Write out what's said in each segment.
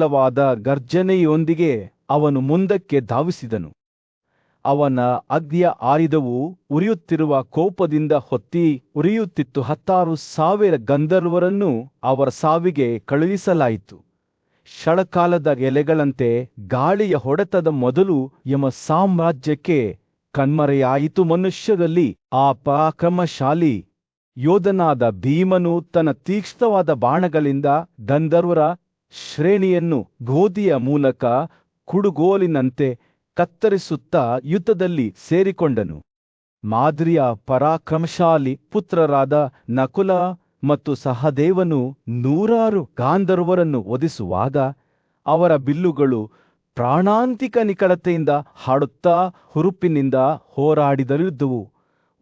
ಬಲವಾದ ಗರ್ಜನೆಯೊಂದಿಗೆ ಅವನು ಮುಂದಕ್ಕೆ ಧಾವಿಸಿದನು. ಅವನ ಅಗ್ನಿಯ ಆಯುಧವು ಉರಿಯುತ್ತಿರುವ ಕೋಪದಿಂದ ಹೊತ್ತಿ ಉರಿಯುತ್ತಿತ್ತು. 16,000 ಗಂಧರ್ವರನ್ನು ಅವರ ಸಾವಿಗೆ ಕಳುಹಿಸಲಾಯಿತು. ಷಳಕಾಲದ ಎಲೆಗಳಂತೆ ಗಾಳಿಯ ಹೊಡೆತದ ಮೊದಲು ಯಮ ಸಾಮ್ರಾಜ್ಯಕ್ಕೆ ಕಣ್ಮರೆಯಾಯಿತು. ಮನುಷ್ಯರಲ್ಲಿ ಆ ಪರಾಕ್ರಮಶಾಲಿ ಯೋಧನಾದ ಭೀಮನು ತನ್ನ ತೀಕ್ಷ್ಣವಾದ ಬಾಣಗಳಿಂದ ಗಂಧರ್ವರ ಶ್ರೇಣಿಯನ್ನು ಗೋಧಿಯ ಮೂಲಕ ಕುಡುಗೋಲಿನಂತೆ ಕತ್ತರಿಸುತ್ತಾ ಯುದ್ಧದಲ್ಲಿ ಸೇರಿಕೊಂಡನು. ಮಾದ್ರಿಯ ಪರಾಕ್ರಮಶಾಲಿ ಪುತ್ರರಾದ ನಕುಲ ಮತ್ತು ಸಹದೇವನು 100 ಗಾಂಧರ್ವರನ್ನು ವಧಿಸುವಾಗ ಅವರ ಬಿಲ್ಲುಗಳು ಪ್ರಾಣಾಂತಿಕ ನಿಖರತೆಯಿಂದ ಹಾಡುತ್ತಾ ಹುರುಪಿನಿಂದ ಹೋರಾಡಿದರಿದ್ದುವು.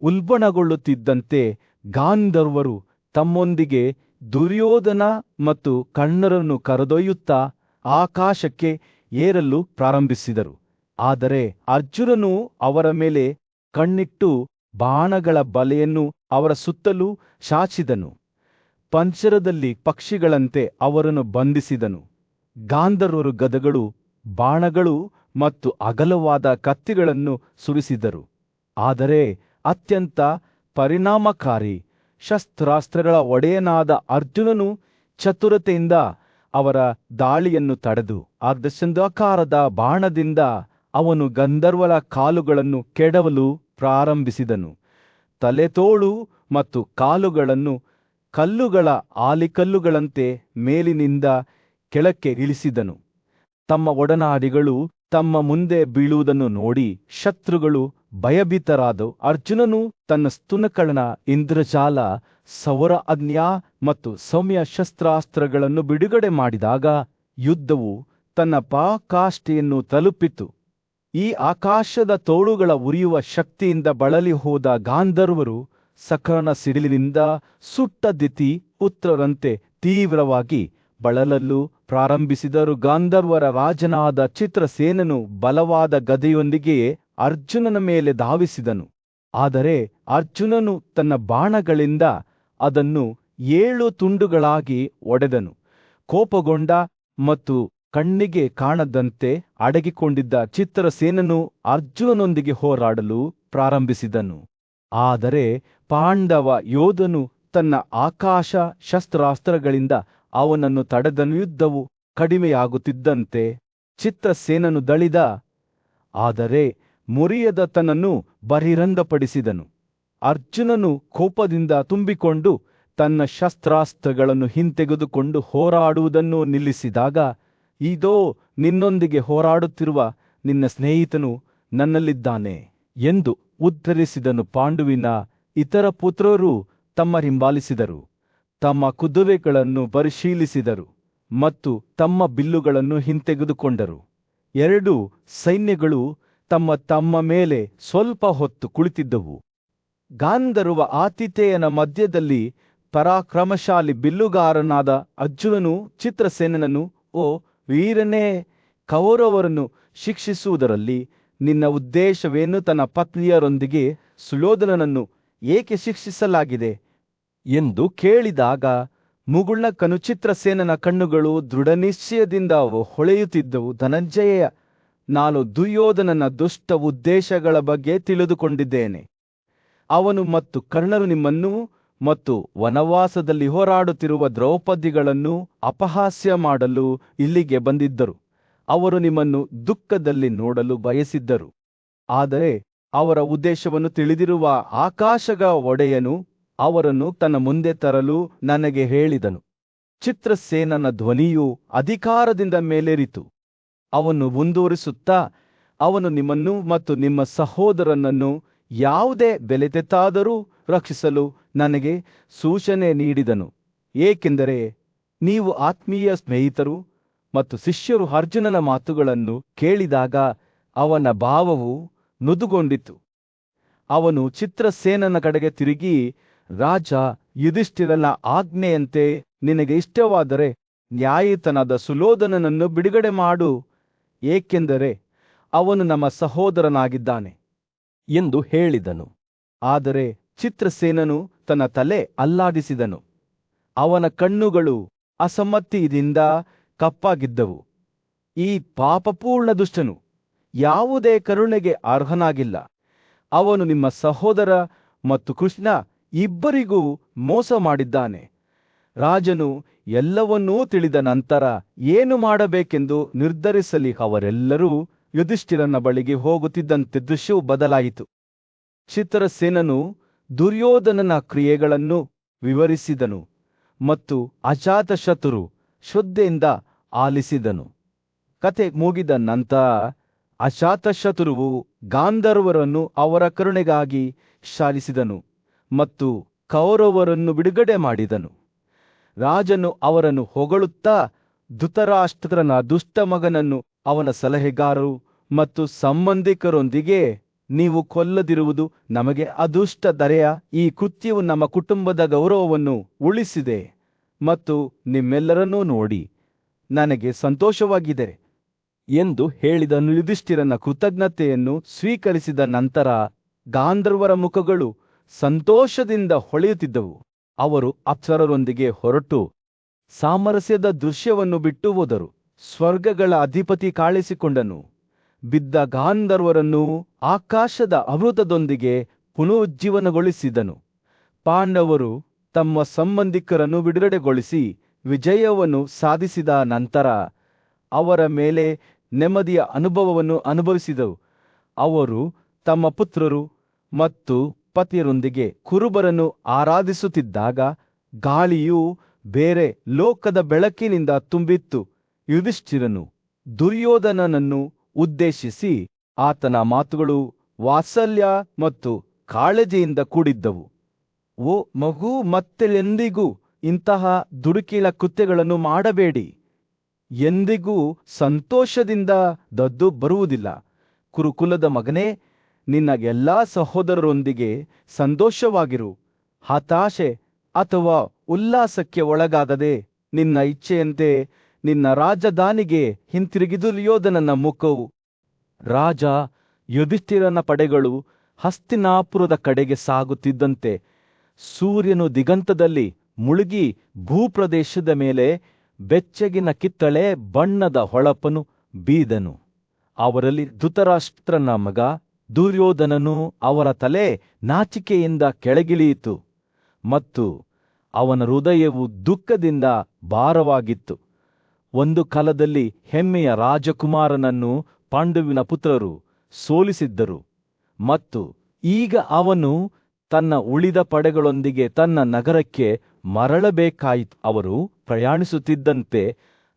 ಉಲ್ಬಣಗೊಳ್ಳುತ್ತಿದ್ದಂತೆ ಗಾಂಧರ್ವರು ತಮ್ಮೊಂದಿಗೆ ದುರ್ಯೋಧನ ಮತ್ತು ಕರ್ಣರನ್ನು ಕರೆದೊಯ್ಯುತ್ತಾ ಆಕಾಶಕ್ಕೆ ಏರಲು ಪ್ರಾರಂಭಿಸಿದರು. ಆದರೆ ಅರ್ಜುನನು ಅವರ ಮೇಲೆ ಕಣ್ಣಿಟ್ಟು ಬಾಣಗಳ ಬಲೆಯನ್ನು ಅವರ ಸುತ್ತಲೂ ಚಾಚಿದನು. ಪಂಜರದಲ್ಲಿ ಪಕ್ಷಿಗಳಂತೆ ಅವರನ್ನು ಬಂಧಿಸಿದನು. ಗಾಂಧರ್ವರು ಗದಗಳು, ಬಾಣಗಳು ಮತ್ತು ಅಗಲವಾದ ಕತ್ತಿಗಳನ್ನು ಸುರಿಸಿದರು. ಆದರೆ ಅತ್ಯಂತ ಪರಿಣಾಮಕಾರಿ ಶಸ್ತ್ರಾಸ್ತ್ರಗಳ ಒಡೆಯನಾದ ಅರ್ಜುನನು ಚತುರತೆಯಿಂದ ಅವರ ದಾಳಿಯನ್ನು ತಡೆದು ಅರ್ಧಚಂದ್ರಾಕಾರದ ಬಾಣದಿಂದ ಅವನು ಗಂಧರ್ವರ ಕಾಲುಗಳನ್ನು ಕೆಡವಲು ಪ್ರಾರಂಭಿಸಿದನು. ತಲೆತೋಳು ಮತ್ತು ಕಾಲುಗಳನ್ನು ಕಲ್ಲುಗಳ ಆಲಿಕಲ್ಲುಗಳಂತೆ ಮೇಲಿನಿಂದ ಕೆಳಕ್ಕೆ ಇಳಿಸಿದನು. ತಮ್ಮ ಒಡನಾಡಿಗಳು ತಮ್ಮ ಮುಂದೆ ಬೀಳುವುದನ್ನು ನೋಡಿ ಶತ್ರುಗಳು ಭಯಭೀತರಾದವು. ಅರ್ಜುನನು ತನ್ನ ಸ್ತುನಕಳನ ಇಂದ್ರಜಾಲ, ಸೌರ ಅಗ್ನ್ಯ ಮತ್ತು ಸೌಮ್ಯ ಶಸ್ತ್ರಾಸ್ತ್ರಗಳನ್ನು ಬಿಡುಗಡೆ ಮಾಡಿದಾಗ ಯುದ್ಧವು ತನ್ನ ಪರಾಕಾಷ್ಠೆಯನ್ನು ತಲುಪಿತು. ಈ ಆಕಾಶದ ತೋಳುಗಳ ಉರಿಯುವ ಶಕ್ತಿಯಿಂದ ಬಳಲಿ ಹೋದ ಗಾಂಧರ್ವರು ಸಕರ್ಣ ಸಿಡಿಲಿನಿಂದ ಸುಟ್ಟ ದಿತಿ ಪುತ್ರರಂತೆ ತೀವ್ರವಾಗಿ ಬಳಲಲು ಪ್ರಾರಂಭಿಸಿದರು. ಗಾಂಧರ್ವರ ರಾಜನಾದ ಚಿತ್ರಸೇನನು ಬಲವಾದ ಗದೆಯೊಂದಿಗೆ ಅರ್ಜುನನ ಮೇಲೆ ಧಾವಿಸಿದನು. ಆದರೆ ಅರ್ಜುನನು ತನ್ನ ಬಾಣಗಳಿಂದ ಅದನ್ನು 7 ತುಂಡುಗಳಾಗಿ ಒಡೆದನು. ಕೋಪಗೊಂಡ ಮತ್ತು ಕಣ್ಣಿಗೆ ಕಾಣದಂತೆ ಅಡಗಿಕೊಂಡಿದ್ದ ಚಿತ್ರಸೇನನು ಅರ್ಜುನನೊಂದಿಗೆ ಹೋರಾಡಲು ಪ್ರಾರಂಭಿಸಿದನು. ಆದರೆ ಪಾಂಡವ ಯೋಧನು ತನ್ನ ಆಕಾಶ ಶಸ್ತ್ರಾಸ್ತ್ರಗಳಿಂದ ಅವನನ್ನು ತಡೆದನು. ಯುದ್ಧವು ಕಡಿಮೆಯಾಗುತ್ತಿದ್ದಂತೆ ಚಿತ್ರಸೇನನು ದಳಿದ, ಆದರೆ ಮುರಿಯದ ತನ್ನನ್ನು ಬಹಿರಂಗಪಡಿಸಿದನು. ಅರ್ಜುನನು ಕೋಪದಿಂದ ತುಂಬಿಕೊಂಡು ತನ್ನ ಶಸ್ತ್ರಾಸ್ತ್ರಗಳನ್ನು ಹಿಂತೆಗೆದುಕೊಂಡು ಹೋರಾಡುವುದನ್ನು ನಿಲ್ಲಿಸಿದಾಗ, ಇದೋ ನಿನ್ನೊಂದಿಗೆ ಹೋರಾಡುತ್ತಿರುವ ನಿನ್ನ ಸ್ನೇಹಿತನು ನನ್ನಲ್ಲಿದ್ದಾನೆ ಎಂದು ಉತ್ತರಿಸಿದನು. ಪಾಂಡುವಿನ ಇತರ ಪುತ್ರರು ತಮ್ಮ ಹಿಂಬಾಲಿಸಿದರು, ತಮ್ಮ ಕುದುರೆಗಳನ್ನು ಪರಿಶೀಲಿಸಿದರು ಮತ್ತು ತಮ್ಮ ಬಿಲ್ಲುಗಳನ್ನು ಹಿಂತೆಗೆದುಕೊಂಡರು. 2 ಸೈನ್ಯಗಳು ತಮ್ಮ ತಮ್ಮ ಮೇಲೆ ಸ್ವಲ್ಪ ಹೊತ್ತು ಕುಳಿತಿದ್ದವು. ಗಾಂಧರ್ವ ಆತಿಥೇಯನ ಮಧ್ಯದಲ್ಲಿ ಪರಾಕ್ರಮಶಾಲಿ ಬಿಲ್ಲುಗಾರನಾದ ಅರ್ಜುನನು ಚಿತ್ರಸೇನನನ್ನು, ಓ ವೀರನೇ, ಕೌರವರನ್ನು ಶಿಕ್ಷಿಸುವುದರಲ್ಲಿ ನಿನ್ನ ಉದ್ದೇಶವೇನು? ತನ್ನ ಪತ್ನಿಯರೊಂದಿಗೆ ಸುಯೋಧನನನ್ನು ಏಕೆ ಶಿಕ್ಷಿಸಲಾಗಿದೆ ಎಂದು ಕೇಳಿದಾಗ, ಮುಗುಳ್ನಕ್ಕನು. ಚಿತ್ರಸೇನನ ಕಣ್ಣುಗಳು ದೃಢನಿಶ್ಚಯದಿಂದ ಹೊಳೆಯುತ್ತಿದ್ದವು. ಧನಂಜಯ, ನಾನು ದುರ್ಯೋಧನನ ದುಷ್ಟ ಉದ್ದೇಶಗಳ ಬಗ್ಗೆ ತಿಳಿದುಕೊಂಡಿದ್ದೇನೆ. ಅವನು ಮತ್ತು ಕರ್ಣರು ನಿಮ್ಮನ್ನು ಮತ್ತು ವನವಾಸದಲ್ಲಿ ಹೋರಾಡುತ್ತಿರುವ ದ್ರೌಪದಿಗಳನ್ನು ಅಪಹಾಸ್ಯ ಮಾಡಲು ಇಲ್ಲಿಗೆ ಬಂದಿದ್ದರು. ಅವರು ನಿಮ್ಮನ್ನು ದುಃಖದಲ್ಲಿ ನೋಡಲು ಬಯಸಿದ್ದರು. ಆದರೆ ಅವರ ಉದ್ದೇಶವನ್ನು ತಿಳಿದಿರುವ ಆಕಾಶದ ಒಡೆಯನು ಅವರನ್ನು ತನ್ನ ಮುಂದೆ ತರಲು ನನಗೆ ಹೇಳಿದನು. ಚಿತ್ರಸೇನನ ಧ್ವನಿಯು ಅಧಿಕಾರದಿಂದ ಮೇಲೇರಿತು. ಅವನು ಮುಂದುವರಿಸುತ್ತಾ, ಅವನು ನಿಮ್ಮನ್ನು ಮತ್ತು ನಿಮ್ಮ ಸಹೋದರನನ್ನು ಯಾವುದೇ ಬೆಲೆ ತೆತ್ತಾದರೂ ರಕ್ಷಿಸಲು ನನಗೆ ಸೂಚನೆ ನೀಡಿದನು. ಏಕೆಂದರೆ ನೀವು ಆತ್ಮೀಯ ಸ್ನೇಹಿತರು ಮತ್ತು ಶಿಷ್ಯರು. ಅರ್ಜುನನ ಮಾತುಗಳನ್ನು ಕೇಳಿದಾಗ ಅವನ ಭಾವವು ನುದುಗೊಂಡಿತು. ಅವನು ಚಿತ್ರಸೇನನ ಕಡೆಗೆ ತಿರುಗಿ, ರಾಜ ಯುಧಿಷ್ಠಿರನ ಆಜ್ಞೆಯಂತೆ ನಿನಗೆ ಇಷ್ಟವಾದರೆ ನ್ಯಾಯಿತನಾದ ಸುಯೋಧನನನ್ನು ಬಿಡುಗಡೆ ಮಾಡು, ಏಕೆಂದರೆ ಅವನು ನಮ್ಮ ಸಹೋದರನಾಗಿದ್ದಾನೆ ಎಂದು ಹೇಳಿದನು. ಆದರೆ ಚಿತ್ರಸೇನನು ತನ್ನ ತಲೆ ಅಲ್ಲಾಡಿಸಿದನು. ಅವನ ಕಣ್ಣುಗಳು ಅಸಮ್ಮತಿಯಿಂದ ಕಪ್ಪಾಗಿದ್ದವು. ಈ ಪಾಪಪೂರ್ಣ ದುಷ್ಟನು ಯಾವುದೇ ಕರುಣೆಗೆ ಅರ್ಹನಾಗಿಲ್ಲ. ಅವನು ನಿಮ್ಮ ಸಹೋದರ ಮತ್ತು ಕೃಷ್ಣ ಇಬ್ಬರಿಗೂ ಮೋಸ ಮಾಡಿದ್ದಾನೆ. ರಾಜನು ಎಲ್ಲವನ್ನೂ ತಿಳಿದ ನಂತರ ಏನು ಮಾಡಬೇಕೆಂದು ನಿರ್ಧರಿಸಲಿ ಅವರೆಲ್ಲರೂ ಯುಧಿಷ್ಠಿರನ ಬಳಿಗೆ ಹೋಗುತ್ತಿದ್ದಂತೆ ದೃಶ್ಯವು ಬದಲಾಯಿತು. ಚಿತ್ರಸೇನನು ದುರ್ಯೋಧನನ ಕ್ರಿಯೆಗಳನ್ನು ವಿವರಿಸಿದನು ಮತ್ತು ಅಜಾತಶತ್ರು ಶ್ರದ್ಧೆಯಿಂದ ಆಲಿಸಿದನು. ಕತೆ ಮುಗಿದ ನಂತರ ಅಜಾತಶತ್ರುವು ಗಾಂಧರ್ವರನ್ನು ಅವರ ಕರುಣೆಗಾಗಿ ಶಾಲಿಸಿದನು ಮತ್ತು ಕೌರವರನ್ನು ಬಿಡುಗಡೆ ಮಾಡಿದನು. ರಾಜನು ಅವರನ್ನು ಹೊಗಳುತ್ತಾ, ಧೃತರಾಷ್ಟ್ರನ ದುಷ್ಟ ಮಗನನ್ನು ಅವನ ಸಲಹೆಗಾರರು ಮತ್ತು ಸಂಬಂಧಿಕರೊಂದಿಗೆ ನೀವು ಕೊಲ್ಲದಿರುವುದು ನಮಗೆ ಅದೃಷ್ಟ ದರೆಯ. ಈ ಕೃತ್ಯವು ನಮ್ಮ ಕುಟುಂಬದ ಗೌರವವನ್ನು ಉಳಿಸಿದೆ ಮತ್ತು ನಿಮ್ಮೆಲ್ಲರನ್ನೂ ನೋಡಿ ನನಗೆ ಸಂತೋಷವಾಗಿದೆ ಎಂದು ಹೇಳಿದನು. ಯುಧಿಷ್ಠಿರನ ಕೃತಜ್ಞತೆಯನ್ನು ಸ್ವೀಕರಿಸಿದ ನಂತರ ಗಾಂಧರ್ವರ ಮುಖಗಳು ಸಂತೋಷದಿಂದ ಹೊಳೆಯುತ್ತಿದ್ದವು. ಅವರು ಅಪ್ಸರರೊಂದಿಗೆ ಹೊರಟು ಸಾಮರಸ್ಯದ ದೃಶ್ಯವನ್ನು ಬಿಟ್ಟು ಹೋದರು. ಸ್ವರ್ಗಗಳ ಅಧಿಪತಿ ಕಾಣಿಸಿಕೊಂಡನು. ಬಿದ್ದ ಗಾಂಧರ್ವರನ್ನು ಆಕಾಶದ ಅಮೃತದೊಂದಿಗೆ ಪುನರುಜ್ಜೀವನಗೊಳಿಸಿದನು. ಪಾಂಡವರು ತಮ್ಮ ಸಂಬಂಧಿಕರನ್ನು ಬಿಡುಗಡೆಗೊಳಿಸಿ ವಿಜಯವನ್ನು ಸಾಧಿಸಿದ ನಂತರ ಅವರ ಮೇಲೆ ನೆಮ್ಮದಿಯ ಅನುಭವವನ್ನು ಅನುಭವಿಸಿದರು. ಅವರು ತಮ್ಮ ಪುತ್ರರು ಮತ್ತು ಪತಿಯರೊಂದಿಗೆ ಕುರುಬರನ್ನು ಆರಾಧಿಸುತ್ತಿದ್ದಾಗ ಗಾಳಿಯು ಬೇರೆ ಲೋಕದ ಬೆಳಕಿನಿಂದ ತುಂಬಿತ್ತು. ಯುಧಿಷ್ಠಿರನು ದುರ್ಯೋಧನನನ್ನು ಉದ್ದೇಶಿಸಿ, ಆತನ ಮಾತುಗಳು ವಾತ್ಸಲ್ಯ ಮತ್ತು ಕಾಳಜಿಯಿಂದ ಕೂಡಿದ್ದವು. ಓ ಮಗು, ಮತ್ತೆಂದಿಗೂ ಇಂತಹ ದುಡುಕಿಲ ಕೃತ್ಯಗಳನ್ನು ಮಾಡಬೇಡಿ. ಎಂದಿಗೂ ಸಂತೋಷದಿಂದ ದದ್ದು ಬರುವುದಿಲ್ಲ. ಕುರುಕುಲದ ಮಗನೇ, ನಿನ್ನ ಎಲ್ಲಾ ಸಹೋದರರೊಂದಿಗೆ ಸಂತೋಷವಾಗಿರು. ಹತಾಶೆ ಅಥವಾ ಉಲ್ಲಾಸಕ್ಕೆ ಒಳಗಾಗದೆ ನಿನ್ನ ಇಚ್ಛೆಯಂತೆ ನಿನ್ನ ರಾಜಧಾನಿಗೆ ಹಿಂತಿರುಗಿ. ದುರ್ಯೋಧನನ ಮುಖವು ರಾಜ ಯುಧಿಷ್ಠಿರನ ಪಡೆಗಳು ಹಸ್ತಿನಾಪುರದ ಕಡೆಗೆ ಸಾಗುತ್ತಿದ್ದಂತೆ ಸೂರ್ಯನು ದಿಗಂತದಲ್ಲಿ ಮುಳುಗಿ ಭೂಪ್ರದೇಶದ ಮೇಲೆ ಬೆಚ್ಚಗಿನ ಕಿತ್ತಳೆ ಬಣ್ಣದ ಹೊಳಪನು ಬೀದನು. ಅವರಲ್ಲಿ ಧೃತರಾಷ್ಟ್ರನ ಮಗ ದುರ್ಯೋಧನನು ಅವರ ತಲೆ ನಾಚಿಕೆಯಿಂದ ಕೆಳಗಿಳಿಯಿತು ಮತ್ತು ಅವನ ಹೃದಯವು ದುಃಖದಿಂದ ಭಾರವಾಗಿತ್ತು. ಒಂದು ಕಾಲದಲ್ಲಿ ಹೆಮ್ಮೆಯ ರಾಜಕುಮಾರನನ್ನು ಪಾಂಡುವಿನ ಪುತ್ರರು ಸೋಲಿಸಿದ್ದರು ಮತ್ತು ಈಗ ಅವನು ತನ್ನ ಉಳಿದ ಪಡೆಗಳೊಂದಿಗೆ ತನ್ನ ನಗರಕ್ಕೆ ಮರಳಬೇಕಾಯಿತು. ಅವರು ಪ್ರಯಾಣಿಸುತ್ತಿದ್ದಂತೆ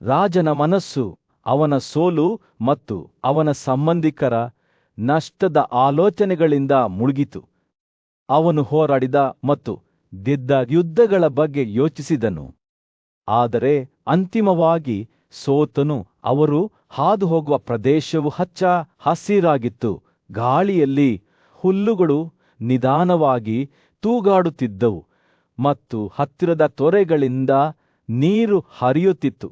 ರಾಜನ ಮನಸ್ಸು ಅವನ ಸೋಲು ಮತ್ತು ಅವನ ಸಂಬಂಧಿಕರ ನಷ್ಟದ ಆಲೋಚನೆಗಳಿಂದ ಮುಳುಗಿತು. ಅವನು ಹೋರಾಡಿದ ಮತ್ತು ಗೆದ್ದ ಯುದ್ಧಗಳ ಬಗ್ಗೆ ಯೋಚಿಸಿದನು, ಆದರೆ ಅಂತಿಮವಾಗಿ ಸೋತನು. ಅವರು ಹಾದು ಹೋಗುವ ಪ್ರದೇಶವು ಹಚ್ಚ ಹಸಿರಾಗಿತ್ತು. ಗಾಳಿಯಲ್ಲಿ ಹುಲ್ಲುಗಳು ನಿಧಾನವಾಗಿ ತೂಗಾಡುತ್ತಿದ್ದವು ಮತ್ತು ಹತ್ತಿರದ ತೊರೆಗಳಿಂದ ನೀರು ಹರಿಯುತ್ತಿತ್ತು.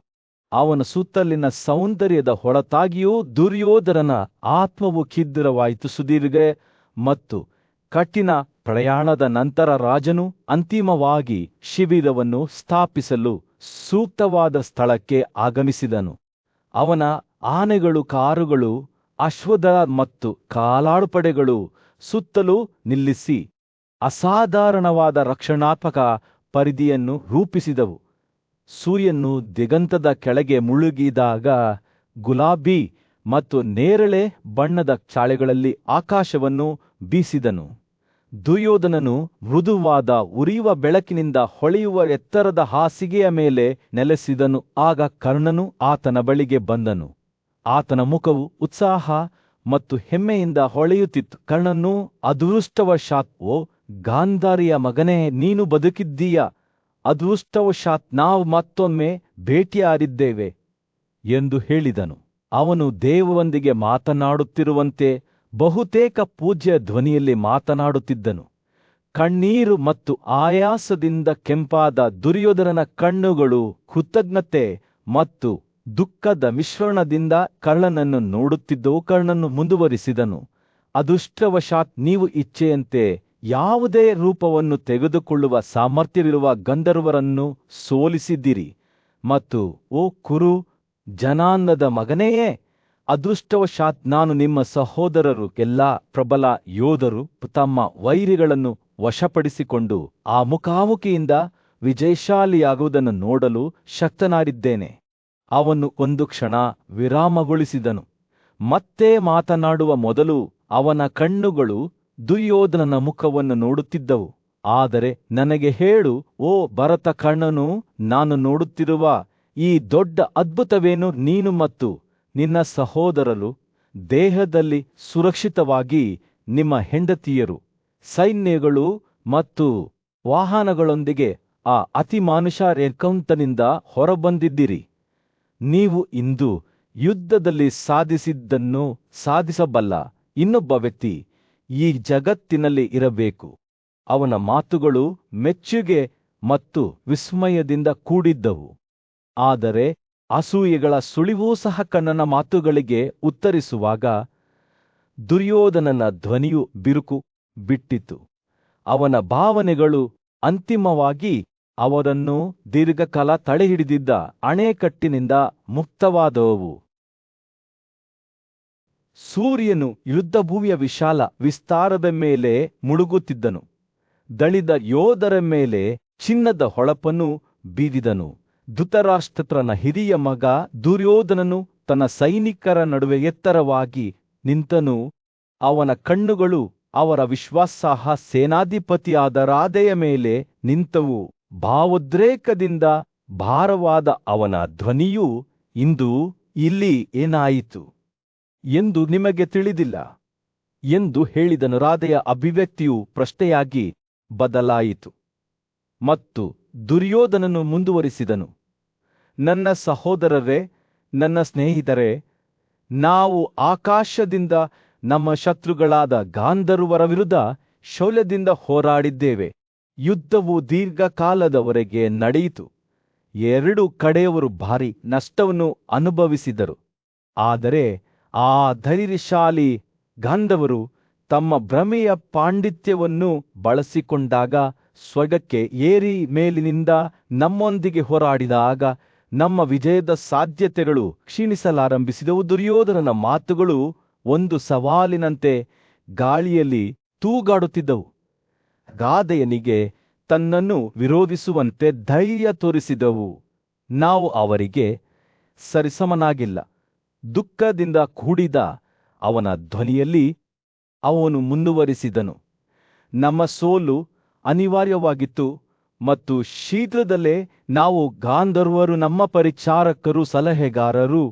ಅವನ ಸುತ್ತಲಿನ ಸೌಂದರ್ಯದ ಹೊರತಾಗಿಯೂ ದುರ್ಯೋಧನನ ಆತ್ಮವು ಖಿನ್ನವಾಯಿತು. ಸುದೀರ್ಘ ಮತ್ತು ಕಠಿಣ ಪ್ರಯಾಣದ ನಂತರ ರಾಜನು ಅಂತಿಮವಾಗಿ ಶಿಬಿರವನ್ನು ಸ್ಥಾಪಿಸಲು ಸೂಕ್ತವಾದ ಸ್ಥಳಕ್ಕೆ ಆಗಮಿಸಿದನು. ಅವನ ಆನೆಗಳು, ಕಾರುಗಳು, ಅಶ್ವದಳ ಮತ್ತು ಕಾಲಾಳುಪಡೆಗಳು ಸುತ್ತಲೂ ನಿಲ್ಲಿಸಿ ಅಸಾಧಾರಣವಾದ ರಕ್ಷಣಾತ್ಮಕ ಪರಿಧಿಯನ್ನು ರೂಪಿಸಿದವು. ಸೂರ್ಯನು ದಿಗಂತದ ಕೆಳಗೆ ಮುಳುಗಿದಾಗ ಗುಲಾಬಿ ಮತ್ತು ನೇರಳೆ ಬಣ್ಣದ ಚಾಳೆಗಳಲ್ಲಿ ಆಕಾಶವನ್ನು ಬೀಸಿದನು. ದುರ್ಯೋಧನನು ಮೃದುವಾದ ಉರಿಯುವ ಬೆಳಕಿನಿಂದ ಹೊಳೆಯುವ ಎತ್ತರದ ಹಾಸಿಗೆಯ ಮೇಲೆ ನೆಲೆಸಿದನು. ಆಗ ಕರ್ಣನು ಆತನ ಬಳಿಗೆ ಬಂದನು. ಆತನ ಮುಖವು ಉತ್ಸಾಹ ಮತ್ತು ಹೆಮ್ಮೆಯಿಂದ ಹೊಳೆಯುತ್ತಿತ್ತು. ಕರ್ಣನು ಅದೃಷ್ಟವಶಾತ್, ಓ ಗಾಂಧಾರಿಯ ಮಗನೇ, ನೀನು ಬದುಕಿದ್ದೀಯ. ಅದೃಷ್ಟವಶಾತ್ ನಾವು ಮತ್ತೊಮ್ಮೆ ಭೇಟಿಯಾಡಿದ್ದೇವೆ ಎಂದು ಹೇಳಿದನು. ಅವನು ದೇವರೊಂದಿಗೆ ಮಾತನಾಡುತ್ತಿರುವಂತೆ ಬಹುತೇಕ ಪೂಜ್ಯ ಧ್ವನಿಯಲ್ಲಿ ಮಾತನಾಡುತ್ತಿದ್ದನು. ಕಣ್ಣೀರು ಮತ್ತು ಆಯಾಸದಿಂದ ಕೆಂಪಾದ ದುರ್ಯೋಧನನ ಕಣ್ಣುಗಳು ಕೃತಜ್ಞತೆ ಮತ್ತು ದುಃಖದ ಮಿಶ್ರಣದಿಂದ ಕರ್ಣನನ್ನು ನೋಡುತ್ತಿದ್ದವು. ಕರ್ಣನು ಮುಂದುವರಿಸಿದನು, ಅದೃಷ್ಟವಶಾತ್ ನೀವು ಇಚ್ಛೆಯಂತೆ ಯಾವುದೇ ರೂಪವನ್ನು ತೆಗೆದುಕೊಳ್ಳುವ ಸಾಮರ್ಥ್ಯವಿರುವ ಗಂಧರ್ವರನ್ನು ಸೋಲಿಸಿದ್ದೀರಿ ಮತ್ತು ಓ ಕುರು, ಜನಾಂಗದ ಮಗನೆಯೇ, ಅದೃಷ್ಟವಶಾತ್ ನಾನು ನಿಮ್ಮ ಸಹೋದರರು ಎಲ್ಲ ಪ್ರಬಲ ಯೋಧರು ತಮ್ಮ ವೈರಿಗಳನ್ನು ವಶಪಡಿಸಿಕೊಂಡು ಆ ಮುಖಾಮುಖಿಯಿಂದ ವಿಜಯಶಾಲಿಯಾಗುವುದನ್ನು ನೋಡಲು ಶಕ್ತನಾಗಿದ್ದೇನೆ. ಅವನು ಒಂದು ಕ್ಷಣ ವಿರಾಮಗೊಳಿಸಿದನು. ಮತ್ತೆ ಮಾತನಾಡುವ ಮೊದಲು ಅವನ ಕಣ್ಣುಗಳು ದುರ್ಯೋಧನನ ಮುಖವನ್ನು ನೋಡುತ್ತಿದ್ದವು. ಆದರೆ ನನಗೆ ಹೇಳು, ಓ ಭರತಕರ್ಣನು, ನಾನು ನೋಡುತ್ತಿರುವ ಈ ದೊಡ್ಡ ಅದ್ಭುತವೇನು? ನೀನು ಮತ್ತು ನಿನ್ನ ಸಹೋದರರು ದೇಹದಲ್ಲಿ ಸುರಕ್ಷಿತವಾಗಿ ನಿಮ್ಮ ಹೆಂಡತಿಯರು, ಸೈನ್ಯಗಳು ಮತ್ತು ವಾಹನಗಳೊಂದಿಗೆ ಆ ಅತಿಮಾನುಷ ರೇಖಾಂತನಿಂದ ಹೊರಬಂದಿದ್ದೀರಿ. ನೀವು ಇಂದು ಯುದ್ಧದಲ್ಲಿ ಸಾಧಿಸಿದ್ದನ್ನು ಸಾಧಿಸಬಲ್ಲ ಇನ್ನೊಬ್ಬ ವ್ಯಕ್ತಿ ಈ ಜಗತ್ತಿನಲ್ಲಿ ಇರಬೇಕು. ಅವನ ಮಾತುಗಳು ಮೆಚ್ಚುಗೆ ಮತ್ತು ವಿಸ್ಮಯದಿಂದ ಕೂಡಿದ್ದವು. ಆದರೆ ಅಸೂಯೆಗಳ ಸುಳಿವೂ ಸಹ ಕಣ್ಣನ ಮಾತುಗಳಿಗೆ ಉತ್ತರಿಸುವಾಗ ದುರ್ಯೋಧನನ ಧ್ವನಿಯು ಬಿರುಕು ಬಿಟ್ಟಿತು. ಅವನ ಭಾವನೆಗಳು ಅಂತಿಮವಾಗಿ ಅವರನ್ನು ದೀರ್ಘಕಾಲ ತಡೆಹಿಡಿದಿದ್ದ ಅಣೆಕಟ್ಟಿನಿಂದ ಮುಕ್ತವಾದವು. ಸೂರ್ಯನು ಯುದ್ಧಭೂಮಿಯ ವಿಶಾಲ ವಿಸ್ತಾರದ ಮೇಲೆ ಮುಳುಗುತ್ತಿದ್ದನು. ದಣಿದ ಯೋಧರ ಮೇಲೆ ಚಿನ್ನದ ಹೊಳಪನ್ನು ಬೀರಿದನು. ಧೃತರಾಷ್ಟ್ರನ ಹಿರಿಯ ಮಗ ದುರ್ಯೋಧನನು ತನ್ನ ಸೈನಿಕರ ನಡುವೆ ಎತ್ತರವಾಗಿ ನಿಂತನು. ಅವನ ಕಣ್ಣುಗಳು ಅವರ ವಿಶ್ವಾಸಾರ್ಹ ಸೇನಾಧಿಪತಿಯಾದ ರಾಧೆಯ ಮೇಲೆ ನಿಂತವು. ಭಾವೋದ್ರೇಕದಿಂದ ಭಾರವಾದ ಅವನ ಧ್ವನಿಯು, ಇಂದು ಇಲ್ಲಿ ಏನಾಯಿತು ಎಂದು ನಿಮಗೆ ತಿಳಿದಿಲ್ಲ ಎಂದು ಹೇಳಿದನು. ರಾಧೆಯ ಅಭಿವ್ಯಕ್ತಿಯು ಪ್ರಶ್ನೆಯಾಗಿ ಬದಲಾಯಿತು ಮತ್ತು ದುರ್ಯೋಧನನು ಮುಂದುವರಿಸಿದನು, ನನ್ನ ಸಹೋದರರೇ, ನನ್ನ ಸ್ನೇಹಿತರೇ, ನಾವು ಆಕಾಶದಿಂದ ನಮ್ಮ ಶತ್ರುಗಳಾದ ಗಾಂಧರ್ವರ ವಿರುದ್ಧ ಶೌರ್ಯದಿಂದ ಹೋರಾಡಿದ್ದೇವೆ. ಯುದ್ಧವು ದೀರ್ಘಕಾಲದವರೆಗೆ ನಡೆಯಿತು. ಎರಡು ಕಡೆಯವರು ಭಾರಿ ನಷ್ಟವನ್ನು ಅನುಭವಿಸಿದರು. ಆದರೆ ಆ ಧೈರ್ಯಶಾಲಿ ಗಾಂಧವರು ತಮ್ಮ ಭ್ರಮೆಯ ಪಾಂಡಿತ್ಯವನ್ನು ಬಳಸಿಕೊಂಡಾಗ ಸ್ವರ್ಗಕ್ಕೆ ಏರಿ ಮೇಲಿನಿಂದ ನಮ್ಮೊಂದಿಗೆ ಹೋರಾಡಿದಾಗ ನಮ್ಮ ವಿಜಯದ ಸಾಧ್ಯತೆಗಳು ಕ್ಷೀಣಿಸಲಾರಂಭಿಸಿದವು. ದುರ್ಯೋಧನನ ಮಾತುಗಳು ಒಂದು ಸವಾಲಿನಂತೆ ಗಾಳಿಯಲ್ಲಿ ತೂಗಾಡುತ್ತಿದ್ದವು. ಗಾಧೆಯನಿಗೆ ತನ್ನನ್ನು ವಿರೋಧಿಸುವಂತೆ ಧೈರ್ಯ ತೋರಿಸಿದವು. ನಾವು ಅವರಿಗೆ ಸರಿಸಮನಾಗಿಲ್ಲ. ದುಃಖದಿಂದ ಕೂಡಿದ ಅವನ ಧ್ವನಿಯಲ್ಲಿ ಅವನು ಮುಂದುವರಿಸಿದನು, ನಮ್ಮ ಸೋಲು ಅನಿವಾರ್ಯವಾಗಿತ್ತು ಮತ್ತು ಶೀಘ್ರದಲ್ಲೇ ನಾವು ಗಾಂಧರ್ವರು, ನಮ್ಮ ಪರಿಚಾರಕರು, ಸಲಹೆಗಾರರು,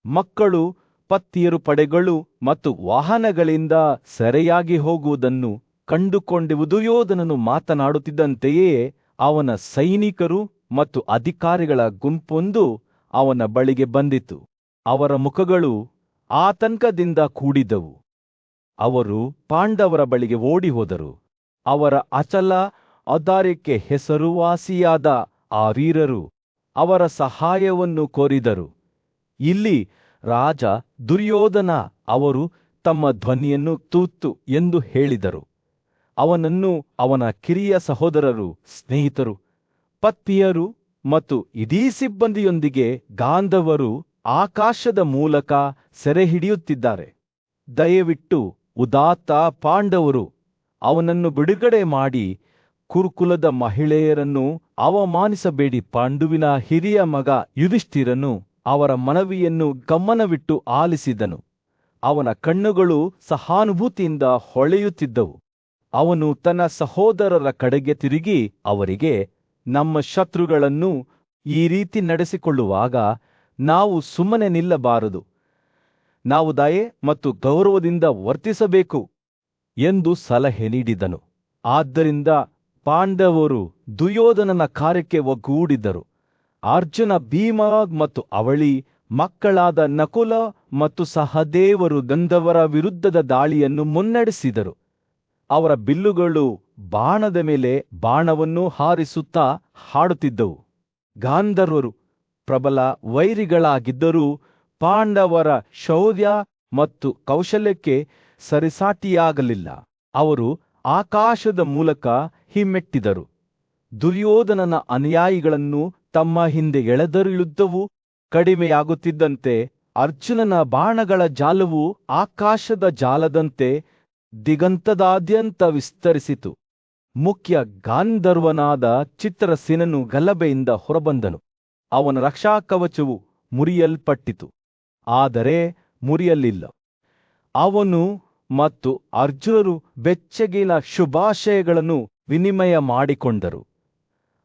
ಮಕ್ಕಳು, ಪತ್ನಿಯರು, ಪಡೆಗಳು ಮತ್ತು ವಾಹನಗಳಿಂದ ಸೆರೆಯಾಗಿ ಹೋಗುವುದನ್ನು ಕಂಡುಕೊಂಡೆವು. ದುರ್ಯೋಧನನು ಮಾತನಾಡುತ್ತಿದ್ದಂತೆಯೇ ಅವನ ಸೈನಿಕರು ಮತ್ತು ಅಧಿಕಾರಿಗಳ ಗುಂಪೊಂದು ಅವನ ಬಳಿಗೆ ಬಂದಿತು. ಅವರ ಮುಖಗಳು ಆತಂಕದಿಂದ ಕೂಡಿದವು. ಅವರು ಪಾಂಡವರ ಬಳಿಗೆ ಓಡಿಹೋದರು. ಅವರ ಅಚಲ ಔದಾರ್ಯಕ್ಕೆ ಹೆಸರುವಾಸಿಯಾದ ಆ ವೀರರು ಅವರ ಸಹಾಯವನ್ನು ಕೋರಿದರು. ಇಲ್ಲಿ ರಾಜ ದುರ್ಯೋಧನ ಅವರು ತಮ್ಮ ಧ್ವನಿಯನ್ನು ತೂತು ಎಂದು ಹೇಳಿದರು. ಅವನನ್ನು ಅವನ ಕಿರಿಯ ಸಹೋದರರು, ಸ್ನೇಹಿತರು, ಪತ್ನಿಯರು ಮತ್ತು ಇಡೀ ಸಿಬ್ಬಂದಿಯೊಂದಿಗೆ ಗಾಂಧರ್ವರು ಆಕಾಶದ ಮೂಲಕ ಸೆರೆಹಿಡಿಯುತ್ತಿದ್ದಾರೆ. ದಯವಿಟ್ಟು ಉದಾತ್ತ ಪಾಂಡವರು ಅವನನ್ನು ಬಿಡುಗಡೆ ಮಾಡಿ ಕುರುಕುಲದ ಮಹಿಳೆಯರನ್ನು ಅವಮಾನಿಸಬೇಡಿ. ಪಾಂಡುವಿನ ಹಿರಿಯ ಮಗ ಯುಧಿಷ್ಠಿರನು ಅವರ ಮನವಿಯನ್ನು ಗಮನವಿಟ್ಟು ಆಲಿಸಿದನು. ಅವನ ಕಣ್ಣುಗಳು ಸಹಾನುಭೂತಿಯಿಂದ ಹೊಳೆಯುತ್ತಿದ್ದವು. ಅವನು ತನ್ನ ಸಹೋದರರ ಕಡೆಗೆ ತಿರುಗಿ ಅವರಿಗೆ, ನಮ್ಮ ಶತ್ರುಗಳನ್ನು ಈ ರೀತಿ ನಡೆಸಿಕೊಳ್ಳುವಾಗ ನಾವು ಸುಮ್ಮನೆ ನಿಲ್ಲಬಾರದು. ನಾವು ದಯೆ ಮತ್ತು ಗೌರವದಿಂದ ವರ್ತಿಸಬೇಕು ಎಂದು ಸಲಹೆ ನೀಡಿದನು. ಆದ್ದರಿಂದ ಪಾಂಡವರು ದುರ್ಯೋಧನನ ಕಾರ್ಯಕ್ಕೆ ಒಗ್ಗೂಡಿದರು. ಅರ್ಜುನ, ಭೀಮ ಮತ್ತು ಅವಳಿ ಮಕ್ಕಳಾದ ನಕುಲ ಮತ್ತು ಸಹದೇವರು ಗಾಂಧರ್ವರ ವಿರುದ್ಧದ ದಾಳಿಯನ್ನು ಮುನ್ನಡೆಸಿದರು. ಅವರ ಬಿಲ್ಲುಗಳು ಬಾಣದ ಮೇಲೆ ಬಾಣವನ್ನು ಹಾರಿಸುತ್ತಾ ಹಾಡುತ್ತಿದ್ದವು. ಗಾಂಧರ್ವರು ಪ್ರಬಲ ವೈರಿಗಳಾಗಿದ್ದರೂ ಪಾಂಡವರ ಶೌರ್ಯ ಮತ್ತು ಕೌಶಲ್ಯಕ್ಕೆ ಸರಿಸಾಟಿಯಾಗಲಿಲ್ಲ. ಅವರು ಆಕಾಶದ ಮೂಲಕ ಹಿಮ್ಮೆಟ್ಟಿದರು. ದುರ್ಯೋಧನನ ಅನುಯಾಯಿಗಳನ್ನು ತಮ್ಮ ಹಿಂದೆ ಎಳೆದರು. ಯುದ್ಧವು ಕಡಿಮೆಯಾಗುತ್ತಿದ್ದಂತೆ ಅರ್ಜುನನ ಬಾಣಗಳ ಜಾಲವು ಆಕಾಶದ ಜಾಲದಂತೆ ದಿಗಂತದಾದ್ಯಂತ ವಿಸ್ತರಿಸಿತು. ಮುಖ್ಯ ಗಾಂಧರ್ವನಾದ ಚಿತ್ರಸೇನನು ಗಲಭೆಯಿಂದ ಹೊರಬಂದನು. ಅವನ ರಕ್ಷಾಕವಚವು ಮುರಿಯಲ್ಪಟ್ಟಿತು, ಆದರೆ ಮುರಿಯಲಿಲ್ಲ. ಅವನು ಮತ್ತು ಅರ್ಜುನರು ಬೆಚ್ಚಗಿನ ಶುಭಾಶಯಗಳನ್ನು ವಿನಿಮಯ ಮಾಡಿಕೊಂಡರು.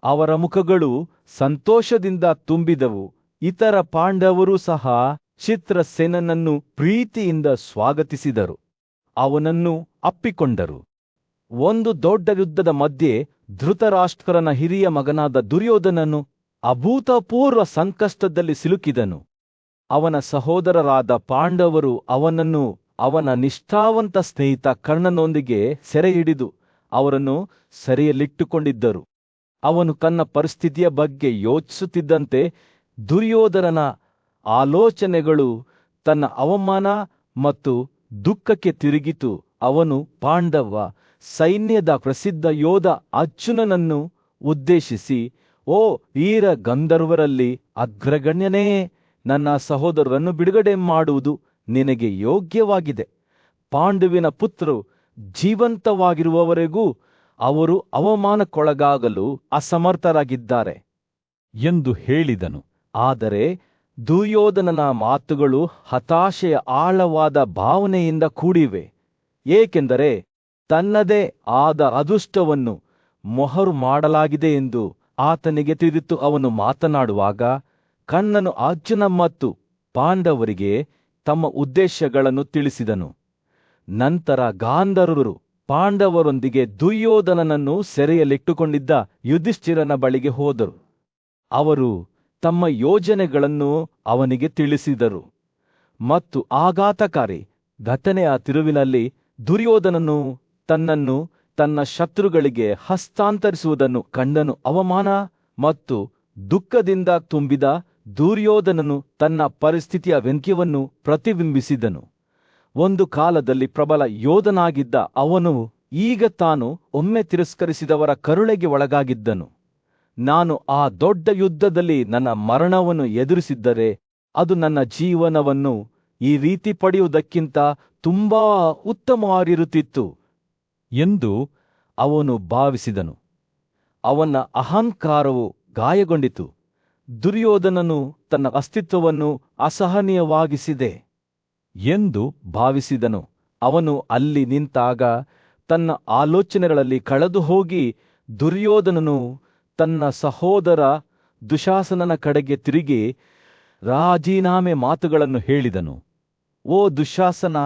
ಅವರ ಮುಖಗಳು ಸಂತೋಷದಿಂದ ತುಂಬಿದವು. ಇತರ ಪಾಂಡವರು ಸಹ ಚಿತ್ರಸೇನನನ್ನು ಪ್ರೀತಿಯಿಂದ ಸ್ವಾಗತಿಸಿದರು, ಅವನನ್ನು ಅಪ್ಪಿಕೊಂಡರು. ಒಂದು ದೊಡ್ಡ ಯುದ್ಧದ ಮಧ್ಯೆ ಧೃತರಾಷ್ಟ್ರನ ಹಿರಿಯ ಮಗನಾದ ದುರ್ಯೋಧನನು ಅಭೂತಪೂರ್ವ ಸಂಕಷ್ಟದಲ್ಲಿ ಸಿಲುಕಿದನು. ಅವನ ಸಹೋದರರಾದ ಪಾಂಡವರು ಅವನನ್ನು ಅವನ ನಿಷ್ಠಾವಂತ ಸ್ನೇಹಿತ ಕರ್ಣನೊಂದಿಗೆ ಸೆರೆಹಿಡಿದು ಅವರನ್ನು ಸೆರೆಯಲ್ಲಿಟ್ಟುಕೊಂಡಿದ್ದರು. ಅವನು ತನ್ನ ಪರಿಸ್ಥಿತಿಯ ಬಗ್ಗೆ ಯೋಚಿಸುತ್ತಿದ್ದಂತೆ ದುರ್ಯೋಧನನ ಆಲೋಚನೆಗಳು ತನ್ನ ಅವಮಾನ ಮತ್ತು ದುಃಖಕ್ಕೆ ತಿರುಗಿತು. ಅವನು ಪಾಂಡವ ಸೈನ್ಯದ ಪ್ರಸಿದ್ಧ ಯೋಧ ಅರ್ಜುನನನ್ನು ಉದ್ದೇಶಿಸಿ, ಓ ವೀರ ಗಂಧರ್ವರಲ್ಲಿ ಅಗ್ರಗಣ್ಯನೇ, ನನ್ನ ಸಹೋದರರನ್ನು ಬಿಡುಗಡೆ ಮಾಡುವುದು ನಿನಗೆ ಯೋಗ್ಯವಾಗಿದೆ. ಪಾಂಡುವಿನ ಪುತ್ರರು ಜೀವಂತವಾಗಿರುವವರೆಗೂ ಅವರು ಅವಮಾನಕ್ಕೊಳಗಾಗಲು ಅಸಮರ್ಥರಾಗಿದ್ದಾರೆ ಎಂದು ಹೇಳಿದನು. ಆದರೆ ದುರ್ಯೋಧನನ ಮಾತುಗಳು ಹತಾಶೆಯ ಆಳವಾದ ಭಾವನೆಯಿಂದ ಕೂಡಿವೆ, ಏಕೆಂದರೆ ತನ್ನದೇ ಆದ ಅದೃಷ್ಟವನ್ನು ಮೊಹರು ಮಾಡಲಾಗಿದೆ ಎಂದು ಆತನಿಗೆ ತಿಳಿದಿತ್ತು. ಅವನು ಮಾತನಾಡುವಾಗ ಕರ್ಣನು ಅರ್ಜುನ ಮತ್ತು ಪಾಂಡವರಿಗೆ ತಮ್ಮ ಉದ್ದೇಶಗಳನ್ನು ತಿಳಿಸಿದನು. ನಂತರ ಗಾಂಧರ್ವರು ಪಾಂಡವರೊಂದಿಗೆ ದುರ್ಯೋಧನನನ್ನು ಸೆರೆಯಲ್ಲಿಟ್ಟುಕೊಂಡಿದ್ದ ಯುಧಿಷ್ಠಿರನ ಬಳಿಗೆ ಹೋದರು. ಅವರು ತಮ್ಮ ಯೋಜನೆಗಳನ್ನು ಅವನಿಗೆ ತಿಳಿಸಿದರು ಮತ್ತು ಆಘಾತಕಾರಿ ಘಟನೆಯ ತಿರುವಿನಲ್ಲಿ ದುರ್ಯೋಧನನು ತನ್ನನ್ನು ತನ್ನ ಶತ್ರುಗಳಿಗೆ ಹಸ್ತಾಂತರಿಸುವುದನ್ನು ಕಂಡನು. ಅವಮಾನ ಮತ್ತು ದುಃಖದಿಂದ ತುಂಬಿದ ದುರ್ಯೋಧನನು ತನ್ನ ಪರಿಸ್ಥಿತಿಯ ವ್ಯಂಗ್ಯವನ್ನು ಪ್ರತಿಬಿಂಬಿಸಿದನು. ಒಂದು ಕಾಲದಲ್ಲಿ ಪ್ರಬಲ ಯೋಧನಾಗಿದ್ದ ಅವನು ಈಗ ತಾನು ಒಮ್ಮೆ ತಿರಸ್ಕರಿಸಿದವರ ಕರುಳೆಗೆ ಒಳಗಾಗಿದ್ದನು. ನಾನು ಆ ದೊಡ್ಡ ಯುದ್ಧದಲ್ಲಿ ನನ್ನ ಮರಣವನ್ನು ಎದುರಿಸಿದ್ದರೆ ಅದು ನನ್ನ ಜೀವನವನ್ನು ಈ ರೀತಿ ಪಡೆಯುವುದಕ್ಕಿಂತ ತುಂಬಾ ಉತ್ತಮವಾಗಿರುತ್ತಿತ್ತು ಎಂದು ಅವನು ಭಾವಿಸಿದನು. ಅವನ ಅಹಂಕಾರವು ಗಾಯಗೊಂಡಿತು. ದುರ್ಯೋಧನನು ತನ್ನ ಅಸ್ತಿತ್ವವನ್ನು ಅಸಹನೀಯವಾಗಿಸಿದೆ ಎಂದು ಭಾವಿಸಿದನು. ಅವನು ಅಲ್ಲಿ ನಿಂತಾಗ ತನ್ನ ಆಲೋಚನೆಗಳಲ್ಲಿ ಕಳೆದು ಹೋಗಿ ದುರ್ಯೋಧನನು ತನ್ನ ಸಹೋದರ ದುಶಾಸನನ ಕಡೆಗೆ ತಿರುಗಿ ರಾಜೀನಾಮೆ ಮಾತುಗಳನ್ನು ಹೇಳಿದನು. ಓ ದುಶಾಸನ,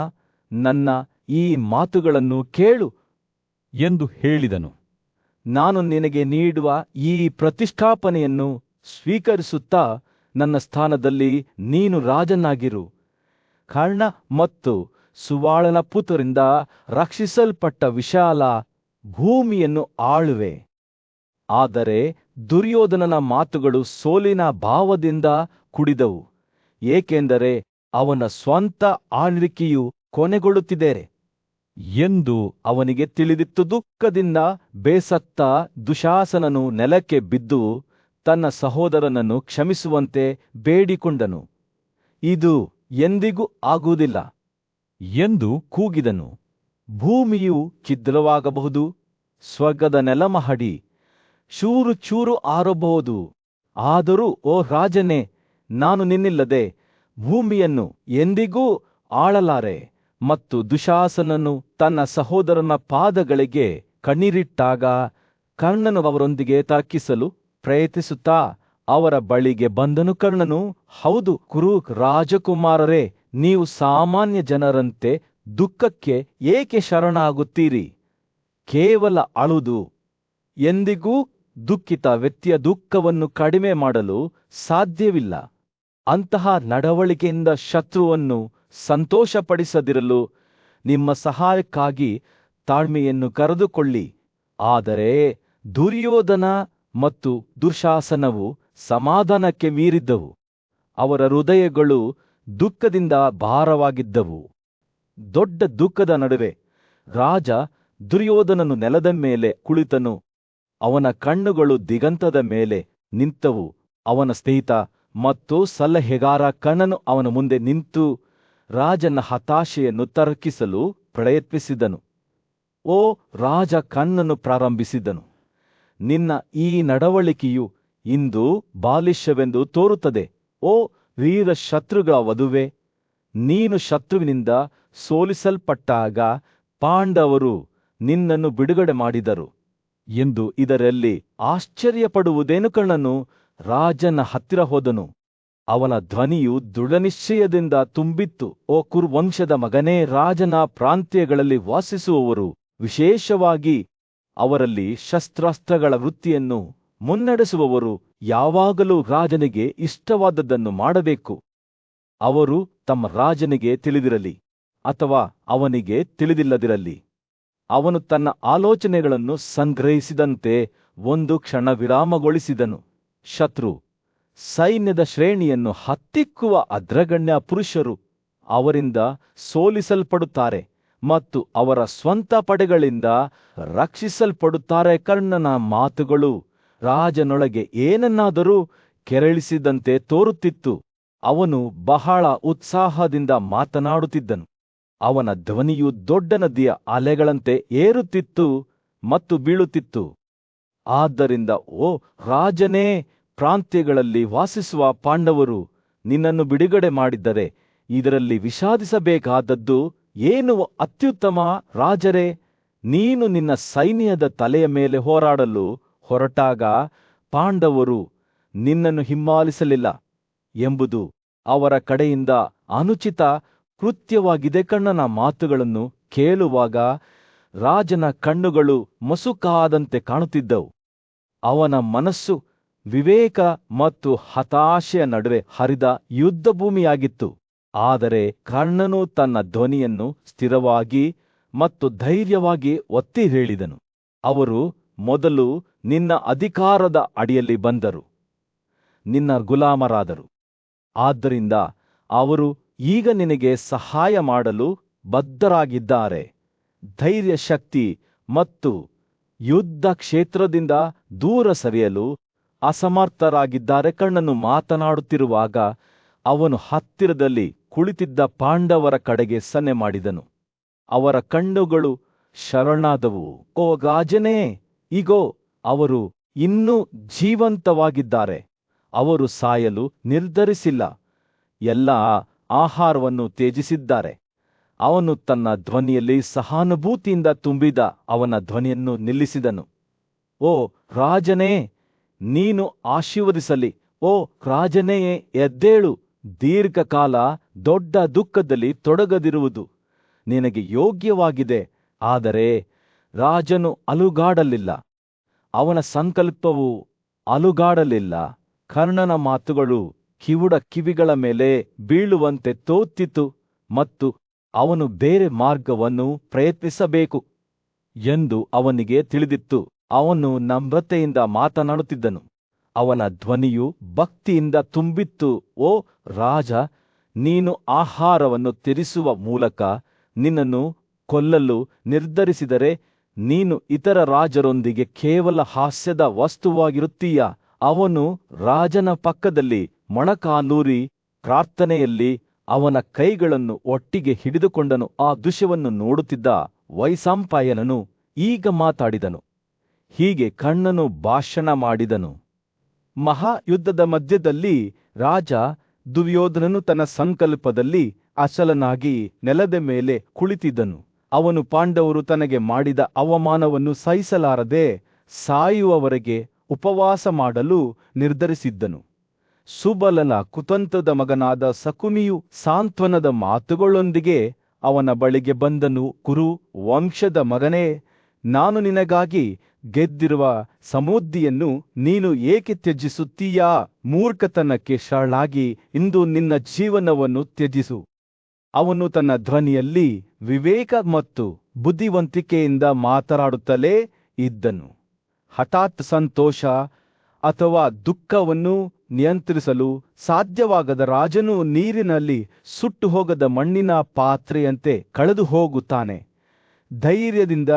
ನನ್ನ ಈ ಮಾತುಗಳನ್ನು ಕೇಳು ಎಂದು ಹೇಳಿದನು. ನಾನು ನಿನಗೆ ನೀಡುವ ಈ ಪ್ರತಿಷ್ಠಾಪನೆಯನ್ನು ಸ್ವೀಕರಿಸುತ್ತಾ ನನ್ನ ಸ್ಥಾನದಲ್ಲಿ ನೀನು ರಾಜನಾಗಿರು. ಕರ್ಣ ಮತ್ತು ಸುವಾಳನ ಪುತ್ರರಿಂದ ರಕ್ಷಿಸಲ್ಪಟ್ಟ ವಿಶಾಲ ಭೂಮಿಯನ್ನು ಆಳುವೆ. ಆದರೆ ದುರ್ಯೋಧನನ ಮಾತುಗಳು ಸೋಲಿನ ಭಾವದಿಂದ ಕುಡಿದವು, ಏಕೆಂದರೆ ಅವನ ಸ್ವಂತ ಆಳ್ವಿಕೆಯು ಕೊನೆಗೊಳ್ಳುತ್ತಿದೆ ಎಂದು ಅವನಿಗೆ ತಿಳಿದಿತ್ತು. ದುಃಖದಿಂದ ಬೇಸತ್ತ ದುಶಾಸನನು ನೆಲಕ್ಕೆ ಬಿದ್ದು ತನ್ನ ಸಹೋದರನನ್ನು ಕ್ಷಮಿಸುವಂತೆ ಬೇಡಿಕೊಂಡನು. ಇದು ಎಂದಿಗೂ ಆಗುವುದಿಲ್ಲ ಎಂದು ಕೂಗಿದನು. ಭೂಮಿಯು ಛಿದ್ರವಾಗಬಹುದು, ಸ್ವರ್ಗದ ನೆಲಮಹಡಿ ಚೂರು ಚೂರು ಆರಬಹುದು. ಆದರೂ ಓ ರಾಜನೇ, ನಾನು ನಿನ್ನಿಲ್ಲದೆ ಭೂಮಿಯನ್ನು ಎಂದಿಗೂ ಆಳಲಾರೆ. ಮತ್ತು ದುಶಾಸನನು ತನ್ನ ಸಹೋದರನ ಪಾದಗಳಿಗೆ ಕಣ್ಣೀರಿಟ್ಟಾಗ ಕರ್ಣನು ಅವರೊಂದಿಗೆ ತರ್ಕಿಸಲು ಪ್ರಯತ್ನಿಸುತ್ತಾ ಅವರ ಬಳಿಗೆ ಬಂದನು. ಕರ್ಣನು, ಹೌದು ಕುರು ರಾಜಕುಮಾರರೇ, ನೀವು ಸಾಮಾನ್ಯ ಜನರಂತೆ ದುಃಖಕ್ಕೆ ಏಕೆ ಶರಣಾಗುತ್ತೀರಿ? ಕೇವಲ ಅಳುವುದು ಎಂದಿಗೂ ದುಃಖಿತ ವ್ಯಕ್ತಿಯ ದುಃಖವನ್ನು ಕಡಿಮೆ ಮಾಡಲು ಸಾಧ್ಯವಿಲ್ಲ. ಅಂತಹ ನಡವಳಿಕೆಯಿಂದ ಶತ್ರುವನ್ನು ಸಂತೋಷಪಡಿಸದಿರಲು ನಿಮ್ಮ ಸಹಾಯಕ್ಕಾಗಿ ತಾಳ್ಮೆಯನ್ನು ಕರೆದುಕೊಳ್ಳಿ. ಆದರೆ ದುರ್ಯೋಧನ ಮತ್ತು ದುಶಾಸನವು ಸಮಾಧಾನಕ್ಕೆ ಮೀರಿದ್ದವು. ಅವರ ಹೃದಯಗಳು ದುಃಖದಿಂದ ಭಾರವಾಗಿದ್ದವು. ದೊಡ್ಡ ದುಃಖದ ನಡುವೆ ರಾಜ ದುರ್ಯೋಧನನು ನೆಲದ ಮೇಲೆ ಕುಳಿತನು. ಅವನ ಕಣ್ಣುಗಳು ದಿಗಂತದ ಮೇಲೆ ನಿಂತವು. ಅವನ ಸ್ನೇಹಿತ ಮತ್ತು ಸಲಹೆಗಾರ ಕಣ್ಣನು ಅವನ ಮುಂದೆ ನಿಂತು ರಾಜನ ಹತಾಶೆಯನ್ನು ತರ್ಕಿಸಲು ಪ್ರಯತ್ನಿಸಿದನು. ಓ ರಾಜ ಕಣ್ಣನು ಪ್ರಾರಂಭಿಸಿದನು, ನಿನ್ನ ಈ ನಡವಳಿಕೆಯು ಇಂದು ಬಾಲಿಶವೆಂದು ತೋರುತ್ತದೆ. ಓ ವೀರ ಶತ್ರುಗಳ ವಧುವೆ, ನೀನು ಶತ್ರುವಿನಿಂದ ಸೋಲಿಸಲ್ಪಟ್ಟಾಗ ಪಾಂಡವರು ನಿನ್ನನ್ನು ಬಿಡುಗಡೆ ಮಾಡಿದರು ಎಂದು ಇದರಲ್ಲಿ ಆಶ್ಚರ್ಯಪಡುವುದೇನು? ಕಣ್ಣನು ರಾಜನ ಹತ್ತಿರ ಹೋದನು. ಅವನ ಧ್ವನಿಯು ದೃಢನಿಶ್ಚಯದಿಂದ ತುಂಬಿತ್ತು. ಓ ಕುರುವಂಶದ ಮಗನೇ, ರಾಜನ ಪ್ರಾಂತ್ಯಗಳಲ್ಲಿ ವಾಸಿಸುವವರು, ವಿಶೇಷವಾಗಿ ಅವರಲ್ಲಿ ಶಸ್ತ್ರಾಸ್ತ್ರಗಳ ವೃತ್ತಿಯನ್ನು ಮುನ್ನಡೆಸುವವರು, ಯಾವಾಗಲೂ ರಾಜನಿಗೆ ಇಷ್ಟವಾದದ್ದನ್ನು ಮಾಡಬೇಕು. ಅವರು ತಮ್ಮ ರಾಜನಿಗೆ ತಿಳಿದಿರಲಿ ಅಥವಾ ಅವನಿಗೆ ತಿಳಿದಿಲ್ಲದಿರಲಿ, ಅವನು ತನ್ನ ಆಲೋಚನೆಗಳನ್ನು ಸಂಗ್ರಹಿಸಿದಂತೆ ಒಂದು ಕ್ಷಣ ವಿರಾಮಗೊಳಿಸಿದನು. ಶತ್ರು ಸೈನ್ಯದ ಶ್ರೇಣಿಯನ್ನು ಹತ್ತಿಕ್ಕುವ ಅಗ್ರಗಣ್ಯ ಪುರುಷರು ಅವರಿಂದ ಸೋಲಿಸಲ್ಪಡುತ್ತಾರೆ ಮತ್ತು ಅವರ ಸ್ವಂತ ಪಡೆಗಳಿಂದ ರಕ್ಷಿಸಲ್ಪಡುತ್ತಾರೆ. ಕರ್ಣನ ಮಾತುಗಳು ರಾಜನೊಳಗೆ ಏನನ್ನಾದರೂ ಕೆರಳಿಸಿದಂತೆ ತೋರುತ್ತಿತ್ತು. ಅವನು ಬಹಳ ಉತ್ಸಾಹದಿಂದ ಮಾತನಾಡುತ್ತಿದ್ದನು. ಅವನ ಧ್ವನಿಯು ದೊಡ್ಡ ನದಿಯ ಅಲೆಗಳಂತೆ ಏರುತ್ತಿತ್ತು ಮತ್ತು ಬೀಳುತ್ತಿತ್ತು. ಆದ್ದರಿಂದ ಓ ರಾಜನೇ, ಪ್ರಾಂತ್ಯಗಳಲ್ಲಿ ವಾಸಿಸುವ ಪಾಂಡವರು ನಿನ್ನನ್ನು ಬಿಡುಗಡೆ ಮಾಡಿದ್ದರೆ ಇದರಲ್ಲಿ ವಿಷಾದಿಸಬೇಕಾದದ್ದು ಏನು? ಅತ್ಯುತ್ತಮ ರಾಜರೇ, ನೀನು ನಿನ್ನ ಸೈನ್ಯದ ತಲೆಯ ಮೇಲೆ ಹೋರಾಡಲು ಹೊರಟಾಗ ಪಾಂಡವರು ನಿನ್ನನ್ನು ಹಿಂಬಾಲಿಸಲಿಲ್ಲ ಎಂಬುದು ಅವರ ಕಡೆಯಿಂದ ಅನುಚಿತ ಕೃತ್ಯವಾಗಿದೆ. ಕಣ್ಣನ ಮಾತುಗಳನ್ನು ಕೇಳುವಾಗ ರಾಜನ ಕಣ್ಣುಗಳು ಮಸುಕಾದಂತೆ ಕಾಣುತ್ತಿದ್ದವು. ಅವನ ಮನಸ್ಸು ವಿವೇಕ ಮತ್ತು ಹತಾಶೆಯ ನಡುವೆ ಹರಿದ ಯುದ್ಧಭೂಮಿಯಾಗಿತ್ತು. ಆದರೆ ಕರ್ಣನು ತನ್ನ ಧ್ವನಿಯನ್ನು ಸ್ಥಿರವಾಗಿ ಮತ್ತು ಧೈರ್ಯವಾಗಿ ಒತ್ತಿ ಹೇಳಿದನು, ಅವರು ಮೊದಲು ನಿನ್ನ ಅಧಿಕಾರದ ಅಡಿಯಲ್ಲಿ ಬಂದರು, ನಿನ್ನ ಗುಲಾಮರಾದರು. ಆದ್ದರಿಂದ ಅವರು ಈಗ ನಿನಗೆ ಸಹಾಯ ಮಾಡಲು ಬದ್ಧರಾಗಿದ್ದಾರೆ. ಧೈರ್ಯ, ಶಕ್ತಿ ಮತ್ತು ಯುದ್ಧ ಕ್ಷೇತ್ರದಿಂದ ದೂರ ಸರಿಯಲು ಅಸಮರ್ಥರಾಗಿದ್ದಾರೆ. ಕಣ್ಣನು ಮಾತನಾಡುತ್ತಿರುವಾಗ ಅವನು ಹತ್ತಿರದಲ್ಲಿ ಕುಳಿತಿದ್ದ ಪಾಂಡವರ ಕಡೆಗೆ ಸನ್ನೆ ಮಾಡಿದನು. ಅವರ ಕಣ್ಣುಗಳು ಶರಣಾದವು. ಓ ರಾಜನೇ, ಇಗೋ ಅವರು ಇನ್ನೂ ಜೀವಂತವಾಗಿದ್ದಾರೆ. ಅವರು ಸಾಯಲು ನಿರ್ಧರಿಸಿಲ್ಲ. ಎಲ್ಲ ಆಹಾರವನ್ನು ತ್ಯಜಿಸಿದ್ದಾರೆ. ಅವನು ತನ್ನ ಧ್ವನಿಯಲ್ಲಿ ಸಹಾನುಭೂತಿಯಿಂದ ತುಂಬಿದ ಅವನ ಧ್ವನಿಯನ್ನು ನಿಲ್ಲಿಸಿದನು. ಓ ರಾಜನೇ, ನೀನು ಆಶೀರ್ವದಿಸಲಿ. ಓ ರಾಜನೇ, ಎದ್ದೇಳು. ದೀರ್ಘಕಾಲ ದೊಡ್ಡ ದುಃಖದಲ್ಲಿ ತೊಡಗದಿರುವುದು ನಿನಗೆ ಯೋಗ್ಯವಾಗಿದೆ. ಆದರೆ ರಾಜನು ಅಲುಗಾಡಲಿಲ್ಲ, ಅವನ ಸಂಕಲ್ಪವು ಅಲುಗಾಡಲಿಲ್ಲ. ಕರ್ಣನ ಮಾತುಗಳು ಕಿವಿಗಳ ಮೇಲೆ ಬೀಳುವಂತೆ ತೋತ್ತಿತು ಮತ್ತು ಅವನು ಬೇರೆ ಮಾರ್ಗವನ್ನು ಪ್ರಯತ್ನಿಸಬೇಕು ಎಂದು ಅವನಿಗೆ ತಿಳಿದಿತ್ತು. ಅವನು ನಮ್ರತೆಯಿಂದ ಮಾತನಾಡುತ್ತಿದ್ದನು. ಅವನ ಧ್ವನಿಯು ಭಕ್ತಿಯಿಂದ ತುಂಬಿತ್ತು. ಓ ರಾಜ, ನೀನು ಆಹಾರವನ್ನು ತ್ಯಜಿಸುವ ಮೂಲಕ ನಿನ್ನನ್ನು ಕೊಲ್ಲಲು ನಿರ್ಧರಿಸಿದರೆ ನೀನು ಇತರ ರಾಜರೊಂದಿಗೆ ಕೇವಲ ಹಾಸ್ಯದ ವಸ್ತುವಾಗಿರುತ್ತೀಯ. ಅವನು ರಾಜನ ಪಕ್ಕದಲ್ಲಿ ಮೊಣಕಾಲೂರಿ ಪ್ರಾರ್ಥನೆಯಲ್ಲಿ ಅವನ ಕೈಗಳನ್ನು ಒಟ್ಟಿಗೆ ಹಿಡಿದುಕೊಂಡನು. ಆ ದೃಶ್ಯವನ್ನು ನೋಡುತ್ತಿದ್ದ ವೈಶಂಪಾಯನನು ಈಗ ಮಾತಾಡಿದನು. ಹೀಗೆ ಕರ್ಣನು ಭಾಷಣ ಮಾಡಿದನು. ಮಹಾಯುದ್ಧದ ಮಧ್ಯದಲ್ಲಿ ರಾಜ ದುರ್ಯೋಧನನು ತನ್ನ ಸಂಕಲ್ಪದಲ್ಲಿ ಅಚಲನಾಗಿ ನೆಲದ ಮೇಲೆ ಕುಳಿತಿದ್ದನು. ಅವನು ಪಾಂಡವರು ತನಗೆ ಮಾಡಿದ ಅವಮಾನವನ್ನು ಸಹಿಸಲಾರದೆ ಸಾಯುವವರೆಗೆ ಉಪವಾಸ ಮಾಡಲು ನಿರ್ಧರಿಸಿದ್ದನು. ಸುಬಲನ ಕುತಂತ್ರದ ಮಗನಾದ ಸಕುಮಿಯು ಸಾಂತ್ವನದ ಮಾತುಗಳೊಂದಿಗೆ ಅವನ ಬಳಿಗೆ ಬಂದನು. ಕುರು ವಂಶದ ಮಗನೇ, ನಾನು ನಿನಗಾಗಿ ಗೆದ್ದಿರುವ ಸಮೃದ್ಧಿಯನ್ನು ನೀನು ಏಕೆ ತ್ಯಜಿಸುತ್ತೀಯಾ? ಮೂರ್ಖತನಕ್ಕೆ ಶರಣಾಗಿ ಇಂದು ನಿನ್ನ ಜೀವನವನ್ನು ತ್ಯಜಿಸು. ಅವನು ತನ್ನ ಧ್ವನಿಯಲ್ಲಿ ವಿವೇಕ ಮತ್ತು ಬುದ್ಧಿವಂತಿಕೆಯಿಂದ ಮಾತನಾಡುತ್ತಲೇ ಇದ್ದನು. ಹಠಾತ್ ಸಂತೋಷ ಅಥವಾ ದುಃಖವನ್ನು ನಿಯಂತ್ರಿಸಲು ಸಾಧ್ಯವಾಗದ ರಾಜನು ನೀರಿನಲ್ಲಿ ಸುಟ್ಟು ಹೋಗದ ಮಣ್ಣಿನ ಪಾತ್ರೆಯಂತೆ ಕಳೆದು ಹೋಗುತ್ತಾನೆ. ಧೈರ್ಯದಿಂದ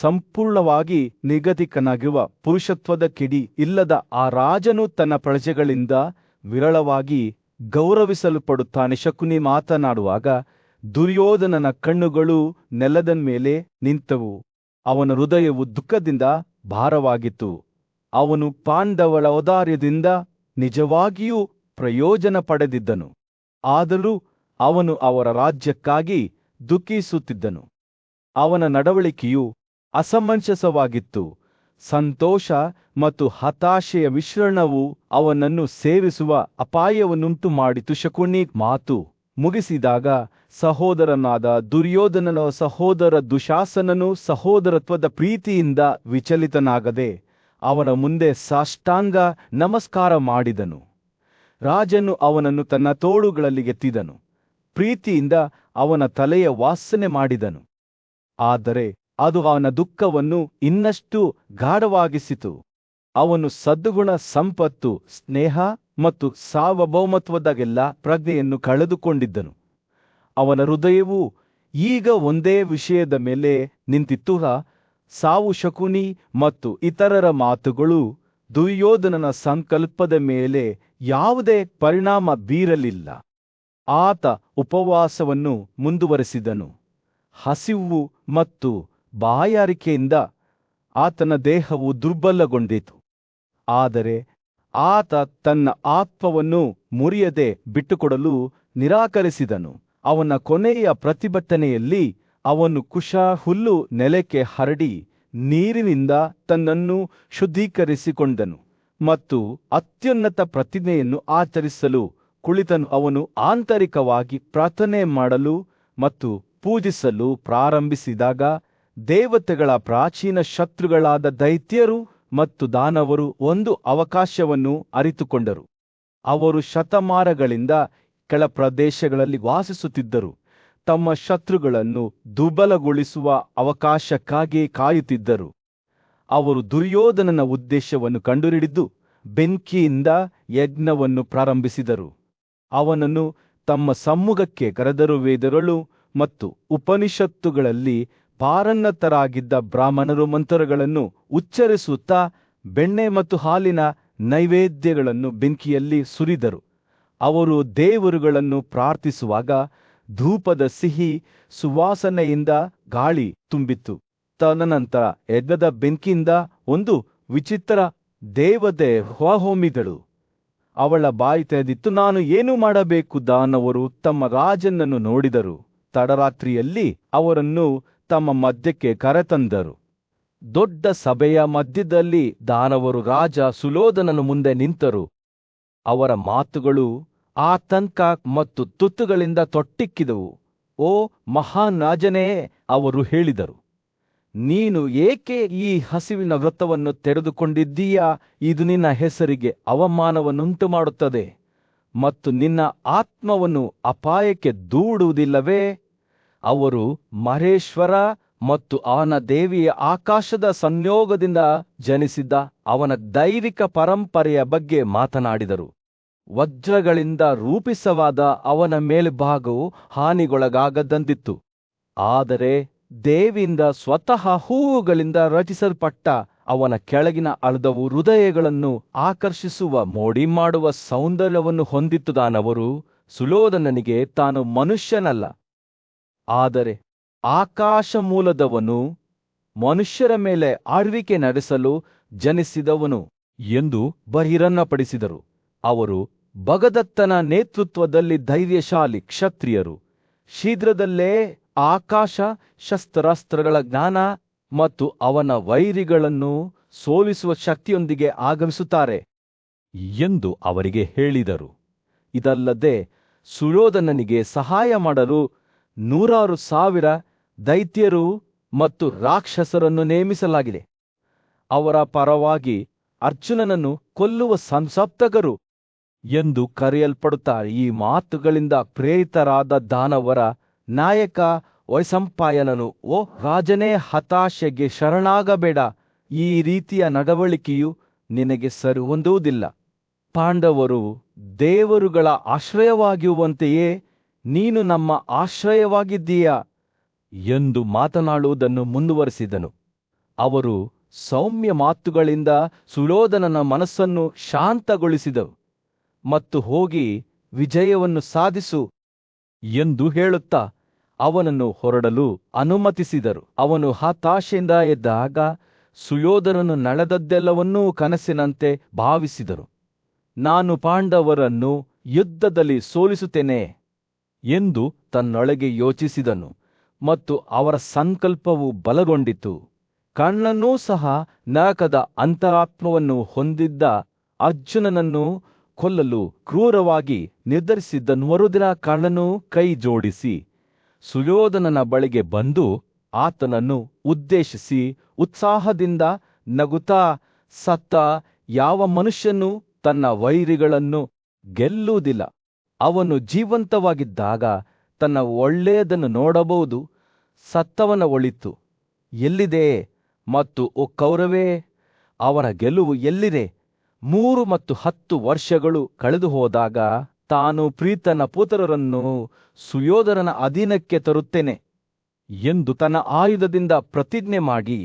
ಸಂಪೂರ್ಣವಾಗಿ ನಿಗದಿಕನಾಗಿರುವ ಪುರುಷತ್ವದ ಕಿಡಿ ಇಲ್ಲದ ಆ ರಾಜನು ತನ್ನ ಪ್ರಜೆಗಳಿಂದ ವಿರಳವಾಗಿ ಗೌರವಿಸಲ್ಪಡುತ್ತಾನೆ. ಶಕುನಿ ಮಾತನಾಡುವಾಗ ದುರ್ಯೋಧನನ ಕಣ್ಣುಗಳು ನೆಲದ ಮೇಲೆ ನಿಂತವು. ಅವನ ಹೃದಯವು ದುಃಖದಿಂದ ಭಾರವಾಗಿತ್ತು. ಅವನು ಪಾಂಡವರ ಔದಾರ್ಯದಿಂದ ನಿಜವಾಗಿಯೂ ಪ್ರಯೋಜನ ಪಡೆದಿದ್ದನು. ಆದರೂ ಅವನು ಅವರ ರಾಜ್ಯಕ್ಕಾಗಿ ದುಃಖಿಸುತ್ತಿದ್ದನು. ಅವನ ನಡವಳಿಕೆಯು ಅಸಮಂಜಸವಾಗಿತ್ತು. ಸಂತೋಷ ಮತ್ತು ಹತಾಶೆಯ ಮಿಶ್ರಣವು ಅವನನ್ನು ಸೇವಿಸುವ ಅಪಾಯವನ್ನುಂಟು ಮಾಡಿತು. ಶಕುನಿ ಮಾತು ಮುಗಿಸಿದಾಗ ಸಹೋದರನಾದ ದುರ್ಯೋಧನನ ಸಹೋದರ ದುಶಾಸನನು ಸಹೋದರತ್ವದ ಪ್ರೀತಿಯಿಂದ ವಿಚಲಿತನಾಗದೆ ಅವನ ಮುಂದೆ ಸಾಷ್ಟಾಂಗ ನಮಸ್ಕಾರ ಮಾಡಿದನು. ರಾಜನು ಅವನನ್ನು ತನ್ನ ತೋಳುಗಳಲ್ಲಿ ಎತ್ತಿದನು. ಪ್ರೀತಿಯಿಂದ ಅವನ ತಲೆಯ ವಾಸನೆ ಮಾಡಿದನು. ಆದರೆ ಅದು ಅವನ ದುಃಖವನ್ನು ಇನ್ನಷ್ಟು ಗಾಢವಾಗಿಸಿತು. ಅವನು ಸದ್ಗುಣ, ಸಂಪತ್ತು, ಸ್ನೇಹ ಮತ್ತು ಸಾರ್ವಭೌಮತ್ವದ ಪ್ರಜ್ಞೆಯನ್ನು ಕಳೆದುಕೊಂಡಿದ್ದನು. ಅವನ ಹೃದಯವು ಈಗ ಒಂದೇ ವಿಷಯದ ಮೇಲೆ ನಿಂತಿತ್ತು. ಸಾವು. ಶಕುನಿ ಮತ್ತು ಇತರರ ಮಾತುಗಳು ದುರ್ಯೋಧನನ ಸಂಕಲ್ಪದ ಮೇಲೆ ಯಾವುದೇ ಪರಿಣಾಮ ಬೀರಲಿಲ್ಲ. ಆತ ಉಪವಾಸವನ್ನು ಮುಂದುವರೆಸಿದನು. ಹಸಿವು ಮತ್ತು ಬಾಯಾರಿಕೆಯಿಂದ ಆತನ ದೇಹವು ದುರ್ಬಲಗೊಂಡಿತು. ಆದರೆ ಆತ ತನ್ನ ಆತ್ಮವನ್ನು ಮುರಿಯದೆ ಬಿಟ್ಟುಕೊಡಲು ನಿರಾಕರಿಸಿದನು. ಅವನ ಕೊನೆಯ ಪ್ರತಿಭಟನೆಯಲ್ಲಿ ಅವನು ಕುಶ ಹುಲ್ಲು ನೆಲಕ್ಕೆ ಹರಡಿ ನೀರಿನಿಂದ ತನ್ನನ್ನು ಶುದ್ಧೀಕರಿಸಿಕೊಂಡನು ಮತ್ತು ಅತ್ಯುನ್ನತ ಪ್ರತಿಜ್ಞೆಯನ್ನು ಆಚರಿಸಲು ಕುಳಿತನು. ಅವನು ಆಂತರಿಕವಾಗಿ ಪ್ರಾರ್ಥನೆ ಮಾಡಲು ಮತ್ತು ಪೂಜಿಸಲು ಪ್ರಾರಂಭಿಸಿದಾಗ ದೇವತೆಗಳ ಪ್ರಾಚೀನ ಶತ್ರುಗಳಾದ ದೈತ್ಯರು ಮತ್ತು ದಾನವರು ಒಂದು ಅವಕಾಶವನ್ನು ಅರಿತುಕೊಂಡರು. ಅವರು ಶತಮಾನಗಳಿಂದ ಕೆಳ ಪ್ರದೇಶಗಳಲ್ಲಿ ವಾಸಿಸುತ್ತಿದ್ದರು. ತಮ್ಮ ಶತ್ರುಗಳನ್ನು ದುರ್ಬಲಗೊಳಿಸುವ ಅವಕಾಶಕ್ಕಾಗಿ ಕಾಯುತ್ತಿದ್ದರು. ಅವರು ದುರ್ಯೋಧನನ ಉದ್ದೇಶವನ್ನು ಕಂಡುಹಿಡಿದು ಬೆಂಕಿಯಿಂದ ಯಜ್ಞವನ್ನು ಪ್ರಾರಂಭಿಸಿದರು. ಅವನನ್ನು ತಮ್ಮ ಸಮ್ಮುಖಕ್ಕೆ ಕರೆತರುವುದರಲ್ಲೂ ಮತ್ತು ಉಪನಿಷತ್ತುಗಳಲ್ಲಿ ಪಾರನ್ನತರಾಗಿದ್ದ ಬ್ರಾಹ್ಮಣರು ಮಂತ್ರಗಳನ್ನು ಉಚ್ಚರಿಸುತ್ತಾ ಬೆಣ್ಣೆ ಮತ್ತು ಹಾಲಿನ ನೈವೇದ್ಯಗಳನ್ನು ಬೆಂಕಿಯಲ್ಲಿ ಸುರಿದರು. ಅವರು ದೇವರುಗಳನ್ನು ಪ್ರಾರ್ಥಿಸುವಾಗ ಧೂಪದ ಸಿಹಿ ಸುವಾಸನೆಯಿಂದ ಗಾಳಿ ತುಂಬಿತ್ತು. ತದನಂತರ ಯಜ್ಞದ ಬೆಂಕಿಯಿಂದ ಒಂದು ವಿಚಿತ್ರ ದೇವತೆ ಹೊರಹೊಮ್ಮಿದಳು. ಅವಳ ಬಾಯಿ ತೆರೆದಿತ್ತು. ನಾನು ಏನು ಮಾಡಬೇಕು? ದಾನವರು ತಮ್ಮ ರಾಜನನ್ನು ನೋಡಿದರು. ತಡರಾತ್ರಿಯಲ್ಲಿ ಅವರನ್ನು ತಮ್ಮ ಮಧ್ಯಕ್ಕೆ ಕರೆತಂದರು. ದೊಡ್ಡ ಸಭೆಯ ಮಧ್ಯದಲ್ಲಿ ದಾನವರು ರಾಜ ಸುಲೋಧನನ ಮುಂದೆ ನಿಂತರು. ಅವರ ಮಾತುಗಳು ಆತಂಕ ಮತ್ತು ತುತ್ತುಗಳಿಂದ ತೊಟ್ಟಿಕ್ಕಿದವು. ಓ ಮಹಾನ್ ರಾಜನೇ, ಅವರು ಹೇಳಿದರು, ನೀನು ಏಕೆ ಈ ಹಸಿವಿನ ವ್ರತವನ್ನು ತೆರೆದುಕೊಂಡಿದ್ದೀಯಾ? ಇದು ನಿನ್ನ ಹೆಸರಿಗೆ ಅವಮಾನವನ್ನುಂಟು ಮಾಡುತ್ತದೆ ಮತ್ತು ನಿನ್ನ ಆತ್ಮವನ್ನು ಅಪಾಯಕ್ಕೆ ದೂಡುವುದಿಲ್ಲವೇ? ಅವರು ಮಹೇಶ್ವರ ಮತ್ತು ಅವನ ದೇವಿಯ ಆಕಾಶದ ಸಂಯೋಗದಿಂದ ಜನಿಸಿದ್ದ ಅವನ ದೈವಿಕ ಪರಂಪರೆಯ ಬಗ್ಗೆ ಮಾತನಾಡಿದರು. ವಜ್ರಗಳಿಂದ ರೂಪಿಸವಾದ ಅವನ ಮೇಲ್ಭಾಗವು ಹಾನಿಗೊಳಗಾಗದಂತಿತ್ತು. ಆದರೆ ದೇವಿಯಿಂದ ಸ್ವತಃ ಹೂವುಗಳಿಂದ ರಚಿಸಲ್ಪಟ್ಟ ಅವನ ಕೆಳಗಿನ ಅರ್ಧವು ಹೃದಯಗಳನ್ನು ಆಕರ್ಷಿಸುವ ಮೋಡಿ ಮಾಡುವ ಸೌಂದರ್ಯವನ್ನು ಹೊಂದಿತ್ತು. ದಾನವರು ಸುಲೋಧನನಿಗೆ ತಾನು ಮನುಷ್ಯನಲ್ಲ, ಆದರೆ ಆಕಾಶ ಮೂಲದವನು, ಮನುಷ್ಯರ ಮೇಲೆ ಆಳ್ವಿಕೆ ನಡೆಸಲು ಜನಿಸಿದವನು ಎಂದು ಬಹಿರಂಗಪಡಿಸಿದರು. ಅವರು ಭಗದತ್ತನ ನೇತೃತ್ವದಲ್ಲಿ ಧೈರ್ಯಶಾಲಿ ಕ್ಷತ್ರಿಯರು. ಶೀಘ್ರದಲ್ಲೇ ಆಕಾಶ ಶಸ್ತ್ರಾಸ್ತ್ರಗಳ ಜ್ಞಾನ ಮತ್ತು ಅವನ ವೈರಿಗಳನ್ನು ಸೋಲಿಸುವ ಶಕ್ತಿಯೊಂದಿಗೆ ಆಗಮಿಸುತ್ತಾರೆ ಎಂದು ಅವರಿಗೆ ಹೇಳಿದರು. ಇದಲ್ಲದೆ ಸುಯೋಧನನಿಗೆ ಸಹಾಯ ಮಾಡಲು 100,000 ದೈತ್ಯರು ಮತ್ತು ರಾಕ್ಷಸರನ್ನು ನೇಮಿಸಲಾಗಿದೆ. ಅವರ ಪರವಾಗಿ ಅರ್ಜುನನನ್ನು ಕೊಲ್ಲುವ ಸಂಸಪ್ತಕರು ಎಂದು ಕರೆಯಲ್ಪಡುತ್ತಾರೆ. ಈ ಮಾತುಗಳಿಂದ ಪ್ರೇರಿತರಾದ ದಾನವರ ನಾಯಕ ವೈಶಂಪಾಯನನು, ಓ ರಾಜನೇ, ಹತಾಶೆಗೆ ಶರಣಾಗಬೇಡ. ಈ ರೀತಿಯ ನಡವಳಿಕೆಯು ನಿನಗೆ ಸರಿಹೊಂದುವುದಿಲ್ಲ. ಪಾಂಡವರು ದೇವರುಗಳ ಆಶ್ರಯವಾಗಿರುವಂತೆಯೇ ನೀನು ನಮ್ಮ ಆಶ್ರಯವಾಗಿದ್ದೀಯಾ ಎಂದು ಮಾತನಾಡುವುದನ್ನು ಮುಂದುವರೆಸಿದನು. ಅವರು ಸೌಮ್ಯ ಮಾತುಗಳಿಂದ ಸುಯೋಧನನ ಮನಸ್ಸನ್ನು ಶಾಂತಗೊಳಿಸಿದವು. ಮತ್ತು ಹೋಗಿ ವಿಜಯವನ್ನು ಸಾಧಿಸು ಎಂದು ಹೇಳುತ್ತಾ ಅವನನ್ನು ಹೊರಡಲು ಅನುಮತಿಸಿದರು. ಅವನು ಹತಾಶೆಯಿಂದ ಎದ್ದಾಗ ಸುಯೋಧನನು ನಡೆದದ್ದೆಲ್ಲವನ್ನೂ ಕನಸಿನಂತೆ ಭಾವಿಸಿದರು. ನಾನು ಪಾಂಡವರನ್ನು ಯುದ್ಧದಲ್ಲಿ ಸೋಲಿಸುತ್ತೇನೆ ಎಂದು ತನ್ನೊಳಗೆ ಯೋಚಿಸಿದನು ಮತ್ತು ಅವರ ಸಂಕಲ್ಪವು ಬಲಗೊಂಡಿತು. ಕರ್ಣನೂ ಸಹ ನರಕದ ಅಂತರಾತ್ಮವನ್ನು ಹೊಂದಿದ್ದ ಅರ್ಜುನನನ್ನು ಕೊಲ್ಲಲು ಕ್ರೂರವಾಗಿ ನಿರ್ಧರಿಸಿದ್ದನು. ಮರುದಿನ ಕರ್ಣನು ಕೈ ಜೋಡಿಸಿ ಸುಯೋಧನನ ಬಳಿಗೆ ಬಂದು ಆತನನ್ನು ಉದ್ದೇಶಿಸಿ ಉತ್ಸಾಹದಿಂದ ನಗುತ್ತಾ, ಸತ್ತ ಯಾವ ಮನುಷ್ಯನೂ ತನ್ನ ವೈರಿಗಳನ್ನು ಗೆಲ್ಲುವುದಿಲ್ಲ. ಅವನು ಜೀವಂತವಾಗಿದ್ದಾಗ ತನ್ನ ಒಳ್ಳೆಯದನ್ನು ನೋಡಬಹುದು. ಸತ್ತವನ ಒಳಿತು ಎಲ್ಲಿದೆ ಮತ್ತು ಓ ಕೌರವೇ, ಅವರ ಗೆಲುವು ಎಲ್ಲಿದೆ? 3 ಮತ್ತು 10 ವರ್ಷಗಳು ಕಳೆದು ಹೋದಾಗ ತಾನು ಪ್ರೀತನ ಪುತ್ರರನ್ನು ಸುಯೋಧನನ ಅಧೀನಕ್ಕೆ ತರುತ್ತೇನೆ ಎಂದು ತನ್ನ ಆಯುಧದಿಂದ ಪ್ರತಿಜ್ಞೆ ಮಾಡಿ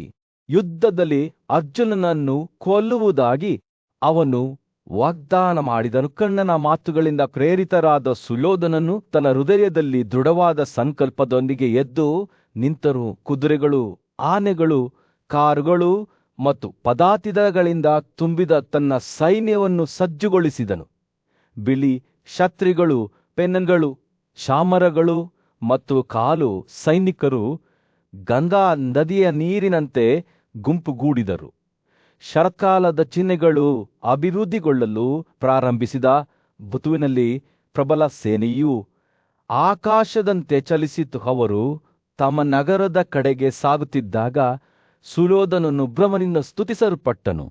ಯುದ್ಧದಲ್ಲಿ ಅರ್ಜುನನನ್ನು ಕೊಲ್ಲುವುದಾಗಿ ಅವನು ವಾಗ್ದಾನ ಮಾಡಿದನು. ಕರ್ಣನ ಮಾತುಗಳಿಂದ ಪ್ರೇರಿತರಾದ ಸುಯೋಧನನು ತನ್ನ ಹೃದಯದಲ್ಲಿ ದೃಢವಾದ ಸಂಕಲ್ಪದೊಂದಿಗೆ ಎದ್ದು ನಿಂತರು. ಕುದುರೆಗಳು, ಆನೆಗಳು, ಕಾರುಗಳು ಮತ್ತು ಪದಾತಿದಳಗಳಿಂದ ತುಂಬಿದ ತನ್ನ ಸೈನ್ಯವನ್ನು ಸಜ್ಜುಗೊಳಿಸಿದನು. ಬಿಳಿ ಛತ್ರಿಗಳು, ಪೆನ್ನನ್ಗಳು, ಚಾಮರಗಳು ಮತ್ತು ಕಾಲು ಸೈನಿಕರು ಗಂಗಾ ನದಿಯ ನೀರಿನಂತೆ ಗುಂಪುಗೂಡಿದರು. ಶರತ್ಕಾಲದ ಚಿಹ್ನೆಗಳು ಅಭಿವೃದ್ಧಿಗೊಳ್ಳಲು ಪ್ರಾರಂಭಿಸಿದ ಋತುವಿನಲ್ಲಿ ಪ್ರಬಲ ಸೇನೆಯು ಆಕಾಶದಂತೆ ಚಲಿಸಿತು. ಅವರು ತಮ್ಮ ನಗರದ ಕಡೆಗೆ ಸಾಗುತ್ತಿದ್ದಾಗ ಸುಯೋಧನನು ಬ್ರಹ್ಮನಿಂದ ಸ್ತುತಿಸಲ್ಪಟ್ಟನು.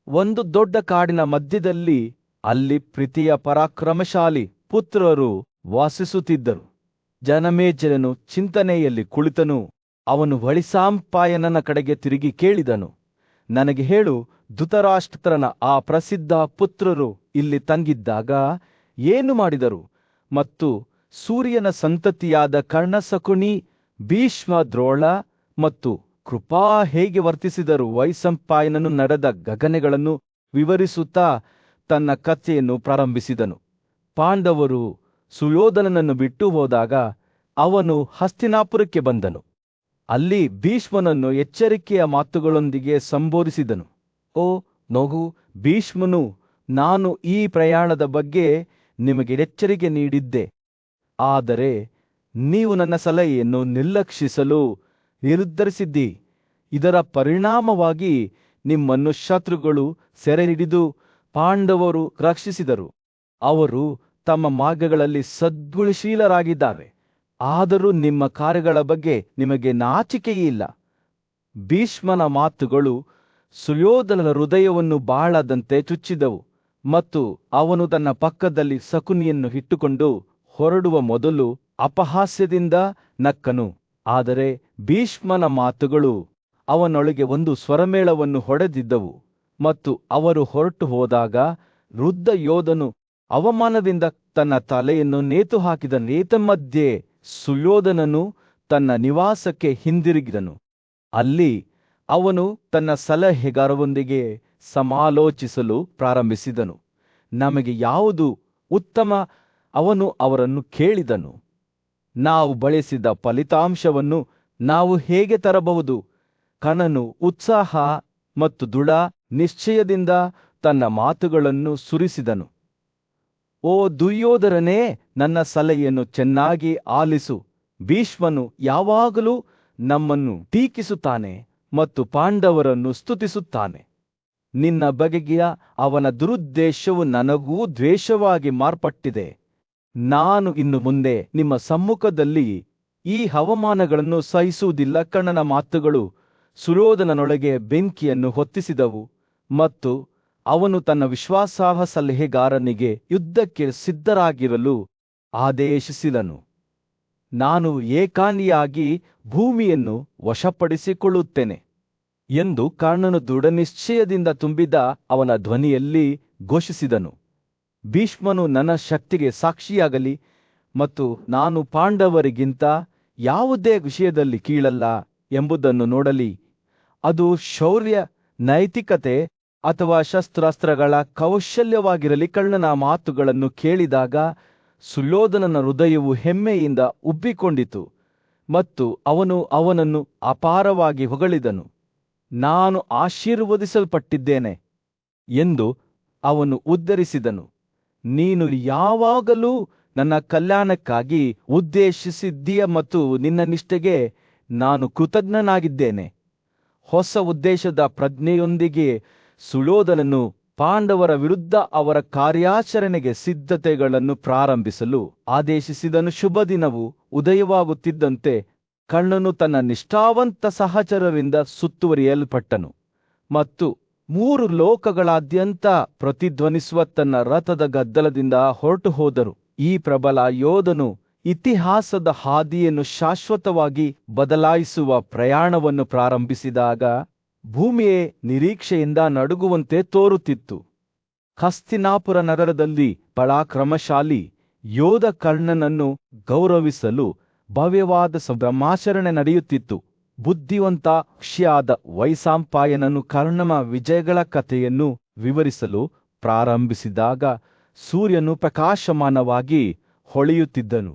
ಒಂದು ದೊಡ್ಡ ಕಾಡಿನ ಮಧ್ಯದಲ್ಲಿ ಅಲ್ಲಿ ಪ್ರೀತಿಯ ಪರಾಕ್ರಮಶಾಲಿ ಪುತ್ರರು ವಾಸಿಸುತ್ತಿದ್ದರು. ಜನಮೇಜಯನು ಚಿಂತನೆಯಲ್ಲಿ ಕುಳಿತನು. ಅವನು ವೈಶಂಪಾಯನನ ಕಡೆಗೆ ತಿರುಗಿ ಕೇಳಿದನು, ನನಗೆ ಹೇಳು, ಧೃತರಾಷ್ಟ್ರನ ಆ ಪ್ರಸಿದ್ಧ ಪುತ್ರರು ಇಲ್ಲಿ ತಂಗಿದ್ದಾಗ ಏನು ಮಾಡಿದರು? ಮತ್ತು ಸೂರ್ಯನ ಸಂತತಿಯಾದ ಕರ್ಣ, ಶಕುನಿ, ಭೀಷ್ಮ, ದ್ರೋಣ ಮತ್ತು ಕೃಪಾ ಹೇಗೆ ವರ್ತಿಸಿದರು? ವೈಶಂಪಾಯನನು ನಡೆದ ಘಟನೆಗಳನ್ನು ವಿವರಿಸುತ್ತಾ ತನ್ನ ಕಥೆಯನ್ನು ಪ್ರಾರಂಭಿಸಿದನು. ಪಾಂಡವರು ಸುಯೋಧನನನ್ನು ಬಿಟ್ಟು ಹೋದಾಗ ಅವನು ಹಸ್ತಿನಾಪುರಕ್ಕೆ ಬಂದನು. ಅಲ್ಲಿ ಭೀಷ್ಮನನ್ನು ಎಚ್ಚರಿಕೆಯ ಮಾತುಗಳೊಂದಿಗೆ ಸಂಬೋಧಿಸಿದನು. ಓ ನೋಗು ಭೀಷ್ಮನು, ನಾನು ಈ ಪ್ರಯಾಣದ ಬಗ್ಗೆ ನಿಮಗೆ ಎಚ್ಚರಿಕೆ ನೀಡಿದ್ದೆ. ಆದರೆ ನೀವು ನನ್ನ ಸಲಹೆಯನ್ನು ನಿರ್ಲಕ್ಷಿಸಲು ನಿರ್ಧರಿಸಿದ್ದಿ. ಇದರ ಪರಿಣಾಮವಾಗಿ ನಿಮ್ಮನ್ನು ಶತ್ರುಗಳು ಸೆರೆ ಹಿಡಿದು ಪಾಂಡವರು ರಕ್ಷಿಸಿದರು. ಅವರು ತಮ್ಮ ಮಾರ್ಗಗಳಲ್ಲಿ ಸದ್ಗುಣಶೀಲರಾಗಿದ್ದಾರೆ. ಆದರೂ ನಿಮ್ಮ ಕಾರ್ಯಗಳ ಬಗ್ಗೆ ನಿಮಗೆ ನಾಚಿಕೆಯಿಲ್ಲ. ಭೀಷ್ಮನ ಮಾತುಗಳು ಸುಯೋಧನನ ಹೃದಯವನ್ನು ಬಾಳದಂತೆ ಚುಚ್ಚಿದವು ಮತ್ತು ಅವನು ತನ್ನ ಪಕ್ಕದಲ್ಲಿ ಶಕುನಿಯನ್ನು ಇಟ್ಟುಕೊಂಡು ಹೊರಡುವ ಮೊದಲು ಅಪಹಾಸ್ಯದಿಂದ ನಕ್ಕನು. ಆದರೆ ಭೀಷ್ಮನ ಮಾತುಗಳು ಅವನೊಳಗೆ ಒಂದು ಸ್ವರಮೇಳವನ್ನು ಹೊಡೆದಿದ್ದವು ಮತ್ತು ಅವರು ಹೊರಟು ಹೋದಾಗ ವೃದ್ಧ ಯೋಧನು ಅವಮಾನದಿಂದ ತನ್ನ ತಲೆಯನ್ನು ನೇತು ಹಾಕಿದ ನೇತಮಧ್ಯೆ ಸುಯೋಧನನು ತನ್ನ ನಿವಾಸಕ್ಕೆ ಹಿಂದಿರುಗಿದನು. ಅಲ್ಲಿ ಅವನು ತನ್ನ ಸಲಹೆಗಾರರೊಂದಿಗೆ ಸಮಾಲೋಚಿಸಲು ಪ್ರಾರಂಭಿಸಿದನು. ನಮಗೆ ಯಾವುದು ಉತ್ತಮ? ಅವನು ಅವರನ್ನು ಕೇಳಿದನು. ನಾವು ಬಯಸಿದ ಫಲಿತಾಂಶವನ್ನು ನಾವು ಹೇಗೆ ತರಬಹುದು? ಕರ್ಣನು ಉತ್ಸಾಹ ಮತ್ತು ದೃಢ ನಿಶ್ಚಯದಿಂದ ತನ್ನ ಮಾತುಗಳನ್ನು ಸುರಿಸಿದನು. ಓ ದುರ್ಯೋಧನನೇ, ನನ್ನ ಸಲಹೆಯನ್ನು ಚೆನ್ನಾಗಿ ಆಲಿಸು. ಭೀಷ್ಮನು ಯಾವಾಗಲೂ ನಮ್ಮನ್ನು ಟೀಕಿಸುತ್ತಾನೆ ಮತ್ತು ಪಾಂಡವರನ್ನು ಸ್ತುತಿಸುತ್ತಾನೆ. ನಿನ್ನ ಬಗೆಗಿನ ಅವನ ದುರುದ್ದೇಶವು ನನಗೂ ದ್ವೇಷವಾಗಿ ಮಾರ್ಪಟ್ಟಿದೆ. ನಾನು ಇನ್ನು ಮುಂದೆ ನಿಮ್ಮ ಸಮ್ಮುಖದಲ್ಲಿ ಈ ಅವಮಾನಗಳನ್ನು ಸಹಿಸುವುದಿಲ್ಲ. ಕರ್ಣನ ಮಾತುಗಳು ಸುಯೋಧನನೊಳಗೆ ಬೆಂಕಿಯನ್ನು ಹೊತ್ತಿಸಿದವು ಮತ್ತು ಅವನು ತನ್ನ ವಿಶ್ವಾಸಾರ್ಹ ಸಲಹೆಗಾರನಿಗೆ ಯುದ್ಧಕ್ಕೆ ಸಿದ್ಧರಾಗಿರಲು ಆದೇಶಿಸಿದನು. ನಾನು ಏಕಾಂಗಿಯಾಗಿ ಭೂಮಿಯನ್ನು ವಶಪಡಿಸಿಕೊಳ್ಳುತ್ತೇನೆ ಎಂದು ಕರ್ಣನು ದೃಢನಿಶ್ಚಯದಿಂದ ತುಂಬಿದ ಅವನ ಧ್ವನಿಯಲ್ಲಿ ಘೋಷಿಸಿದನು. ಭೀಷ್ಮನು ನನ್ನ ಶಕ್ತಿಗೆ ಸಾಕ್ಷಿಯಾಗಲಿ ಮತ್ತು ನಾನು ಪಾಂಡವರಿಗಿಂತ ಯಾವುದೇ ವಿಷಯದಲ್ಲಿ ಕೀಳಲ್ಲ ಎಂಬುದನ್ನು ನೋಡಲಿ. ಅದು ಶೌರ್ಯ, ನೈತಿಕತೆ ಅಥವಾ ಶಸ್ತ್ರಾಸ್ತ್ರಗಳ ಕೌಶಲ್ಯವಾಗಿರಲಿ ಕರ್ಣನ ಮಾತುಗಳನ್ನು ಕೇಳಿದಾಗ ಸುಯೋಧನನ ಹೃದಯವು ಹೆಮ್ಮೆಯಿಂದ ಉಬ್ಬಿಕೊಂಡಿತು ಮತ್ತು ಅವನು ಅವನನ್ನು ಅಪಾರವಾಗಿ ಹೊಗಳಿದನು. ನಾನು ಆಶೀರ್ವದಿಸಲ್ಪಟ್ಟಿದ್ದೇನೆ ಎಂದು ಅವನು ಉದ್ಧರಿಸಿದನು. ನೀನು ಯಾವಾಗಲೂ ನನ್ನ ಕಲ್ಯಾಣಕ್ಕಾಗಿ ಉದ್ದೇಶಿಸಿದ್ದೀಯ ಮತ್ತು ನಿನ್ನ ನಿಷ್ಠೆಗೆ ನಾನು ಕೃತಜ್ಞನಾಗಿದ್ದೇನೆ. ಹೊಸ ಉದ್ದೇಶದ ಪ್ರಜ್ಞೆಯೊಂದಿಗೆ ಸುಯೋಧನನು ಪಾಂಡವರ ವಿರುದ್ಧ ಅವರ ಕಾರ್ಯಾಚರಣೆಗೆ ಸಿದ್ಧತೆಗಳನ್ನು ಪ್ರಾರಂಭಿಸಲು ಆದೇಶಿಸಿದನು. ಶುಭ ದಿನವು ಉದಯವಾಗುತ್ತಿದ್ದಂತೆ ಕರ್ಣನು ತನ್ನ ನಿಷ್ಠಾವಂತ ಸಹಚರರಿಂದ ಸುತ್ತುವರಿಯಲ್ಪಟ್ಟನು ಮತ್ತು 3 ಲೋಕಗಳಾದ್ಯಂತ ಪ್ರತಿಧ್ವನಿಸುವ ತನ್ನ ರಥದ ಗದ್ದಲದಿಂದ ಹೊರಟು ಹೋದರು. ಈ ಪ್ರಬಲ ಯೋಧನು ಇತಿಹಾಸದ ಹಾದಿಯನ್ನು ಶಾಶ್ವತವಾಗಿ ಬದಲಾಯಿಸುವ ಪ್ರಯಾಣವನ್ನು ಪ್ರಾರಂಭಿಸಿದಾಗ ಭೂಮಿಯೇ ನಿರೀಕ್ಷೆಯಿಂದ ನಡುಗುವಂತೆ ತೋರುತ್ತಿತ್ತು. ಹಸ್ತಿನಾಪುರ ನಗರದಲ್ಲಿ ಪರಾಕ್ರಮಶಾಲಿ ಯೋಧ ಕರ್ಣನನ್ನು ಗೌರವಿಸಲು ಭವ್ಯವಾದ ಸಂಭ್ರಮಾಚರಣೆ ನಡೆಯುತ್ತಿತ್ತು. ಬುದ್ಧಿವಂತ ಋಷಿಯಾದ ವೈಶಂಪಾಯನನು ಕರ್ಣನ ವಿಜಯಗಳ ಕಥೆಯನ್ನು ವಿವರಿಸಲು ಪ್ರಾರಂಭಿಸಿದಾಗ ಸೂರ್ಯನು ಪ್ರಕಾಶಮಾನವಾಗಿ ಹೊಳೆಯುತ್ತಿದ್ದನು.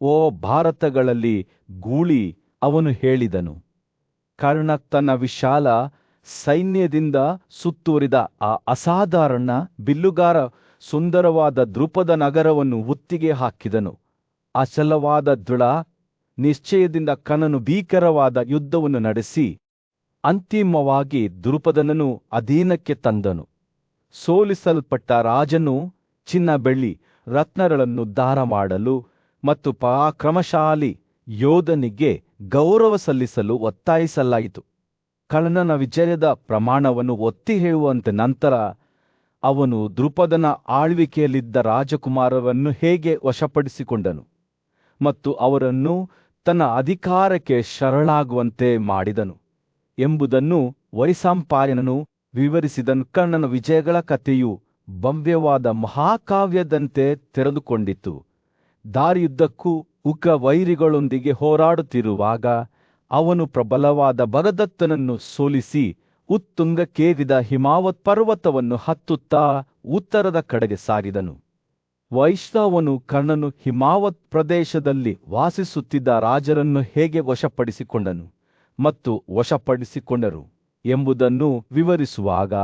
ಓ ಭಾರತಗಳಲ್ಲಿ ಗೂಳಿ, ಅವನು ಹೇಳಿದನು. ಕರ್ಣ ತನ್ನ ವಿಶಾಲ ಸೈನ್ಯದಿಂದ ಸುತ್ತುವರಿದ ಆ ಅಸಾಧಾರಣ ಬಿಲ್ಲುಗಾರ ಸುಂದರವಾದ ದ್ರುಪದ ನಗರವನ್ನು ಮುತ್ತಿಗೆ ಹಾಕಿದನು. ಅಚಲವಾದ ದೃಢ ನಿಶ್ಚಯದಿಂದ ಕರ್ಣನು ಭೀಕರವಾದ ಯುದ್ಧವನ್ನು ನಡೆಸಿ ಅಂತಿಮವಾಗಿ ದ್ರುಪದನನ್ನು ಅಧೀನಕ್ಕೆ ತಂದನು. ಸೋಲಿಸಲ್ಪಟ್ಟ ರಾಜನು ಚಿನ್ನ ಬೆಳ್ಳಿ ರತ್ನಗಳನ್ನು ದಾನ ಮಾಡಲು ಮತ್ತು ಪರಾಕ್ರಮಶಾಲಿ ಯೋಧನಿಗೆ ಗೌರವ ಸಲ್ಲಿಸಲು ಒತ್ತಾಯಿಸಲಾಯಿತು. ಕರ್ಣನ ವಿಜಯದ ಪ್ರಮಾಣವನ್ನು ಒತ್ತಿ ಹೇಳುವಂತೆ ನಂತರ ಅವನು ದ್ರುಪದನ ಆಳ್ವಿಕೆಯಲ್ಲಿದ್ದ ರಾಜಕುಮಾರರನ್ನು ಹೇಗೆ ವಶಪಡಿಸಿಕೊಂಡನು ಮತ್ತು ಅವರನ್ನು ತನ್ನ ಅಧಿಕಾರಕ್ಕೆ ಶರಣಾಗುವಂತೆ ಮಾಡಿದನು ಎಂಬುದನ್ನು ವೈಶಂಪಾಯನನು ವಿವರಿಸಿದನು. ಕರ್ಣನ ವಿಜಯಗಳ ಕಥೆಯು ಭವ್ಯವಾದ ಮಹಾಕಾವ್ಯದಂತೆ ತೆರೆದುಕೊಂಡಿತು. ದಾರಿಯುದ್ದಕ್ಕೂ ಉಗ್ರ ವೈರಿಗಳೊಂದಿಗೆ ಹೋರಾಡುತ್ತಿರುವಾಗ ಅವನು ಪ್ರಬಲವಾದ ಭಗದತ್ತನನ್ನು ಸೋಲಿಸಿ ಉತ್ತುಂಗಕ್ಕೇರಿದ ಹಿಮಾವತ್ ಪರ್ವತವನ್ನು ಹತ್ತುತ್ತಾ ಉತ್ತರದ ಕಡೆಗೆ ಸಾಗಿದನು. ವೈಷ್ಣವನು ಕರ್ಣನು ಹಿಮಾವತ್ ಪ್ರದೇಶದಲ್ಲಿ ವಾಸಿಸುತ್ತಿದ್ದ ರಾಜರನ್ನು ಹೇಗೆ ವಶಪಡಿಸಿಕೊಂಡನು ಮತ್ತು ವಶಪಡಿಸಿಕೊಂಡರು ಎಂಬುದನ್ನು ವಿವರಿಸುವಾಗ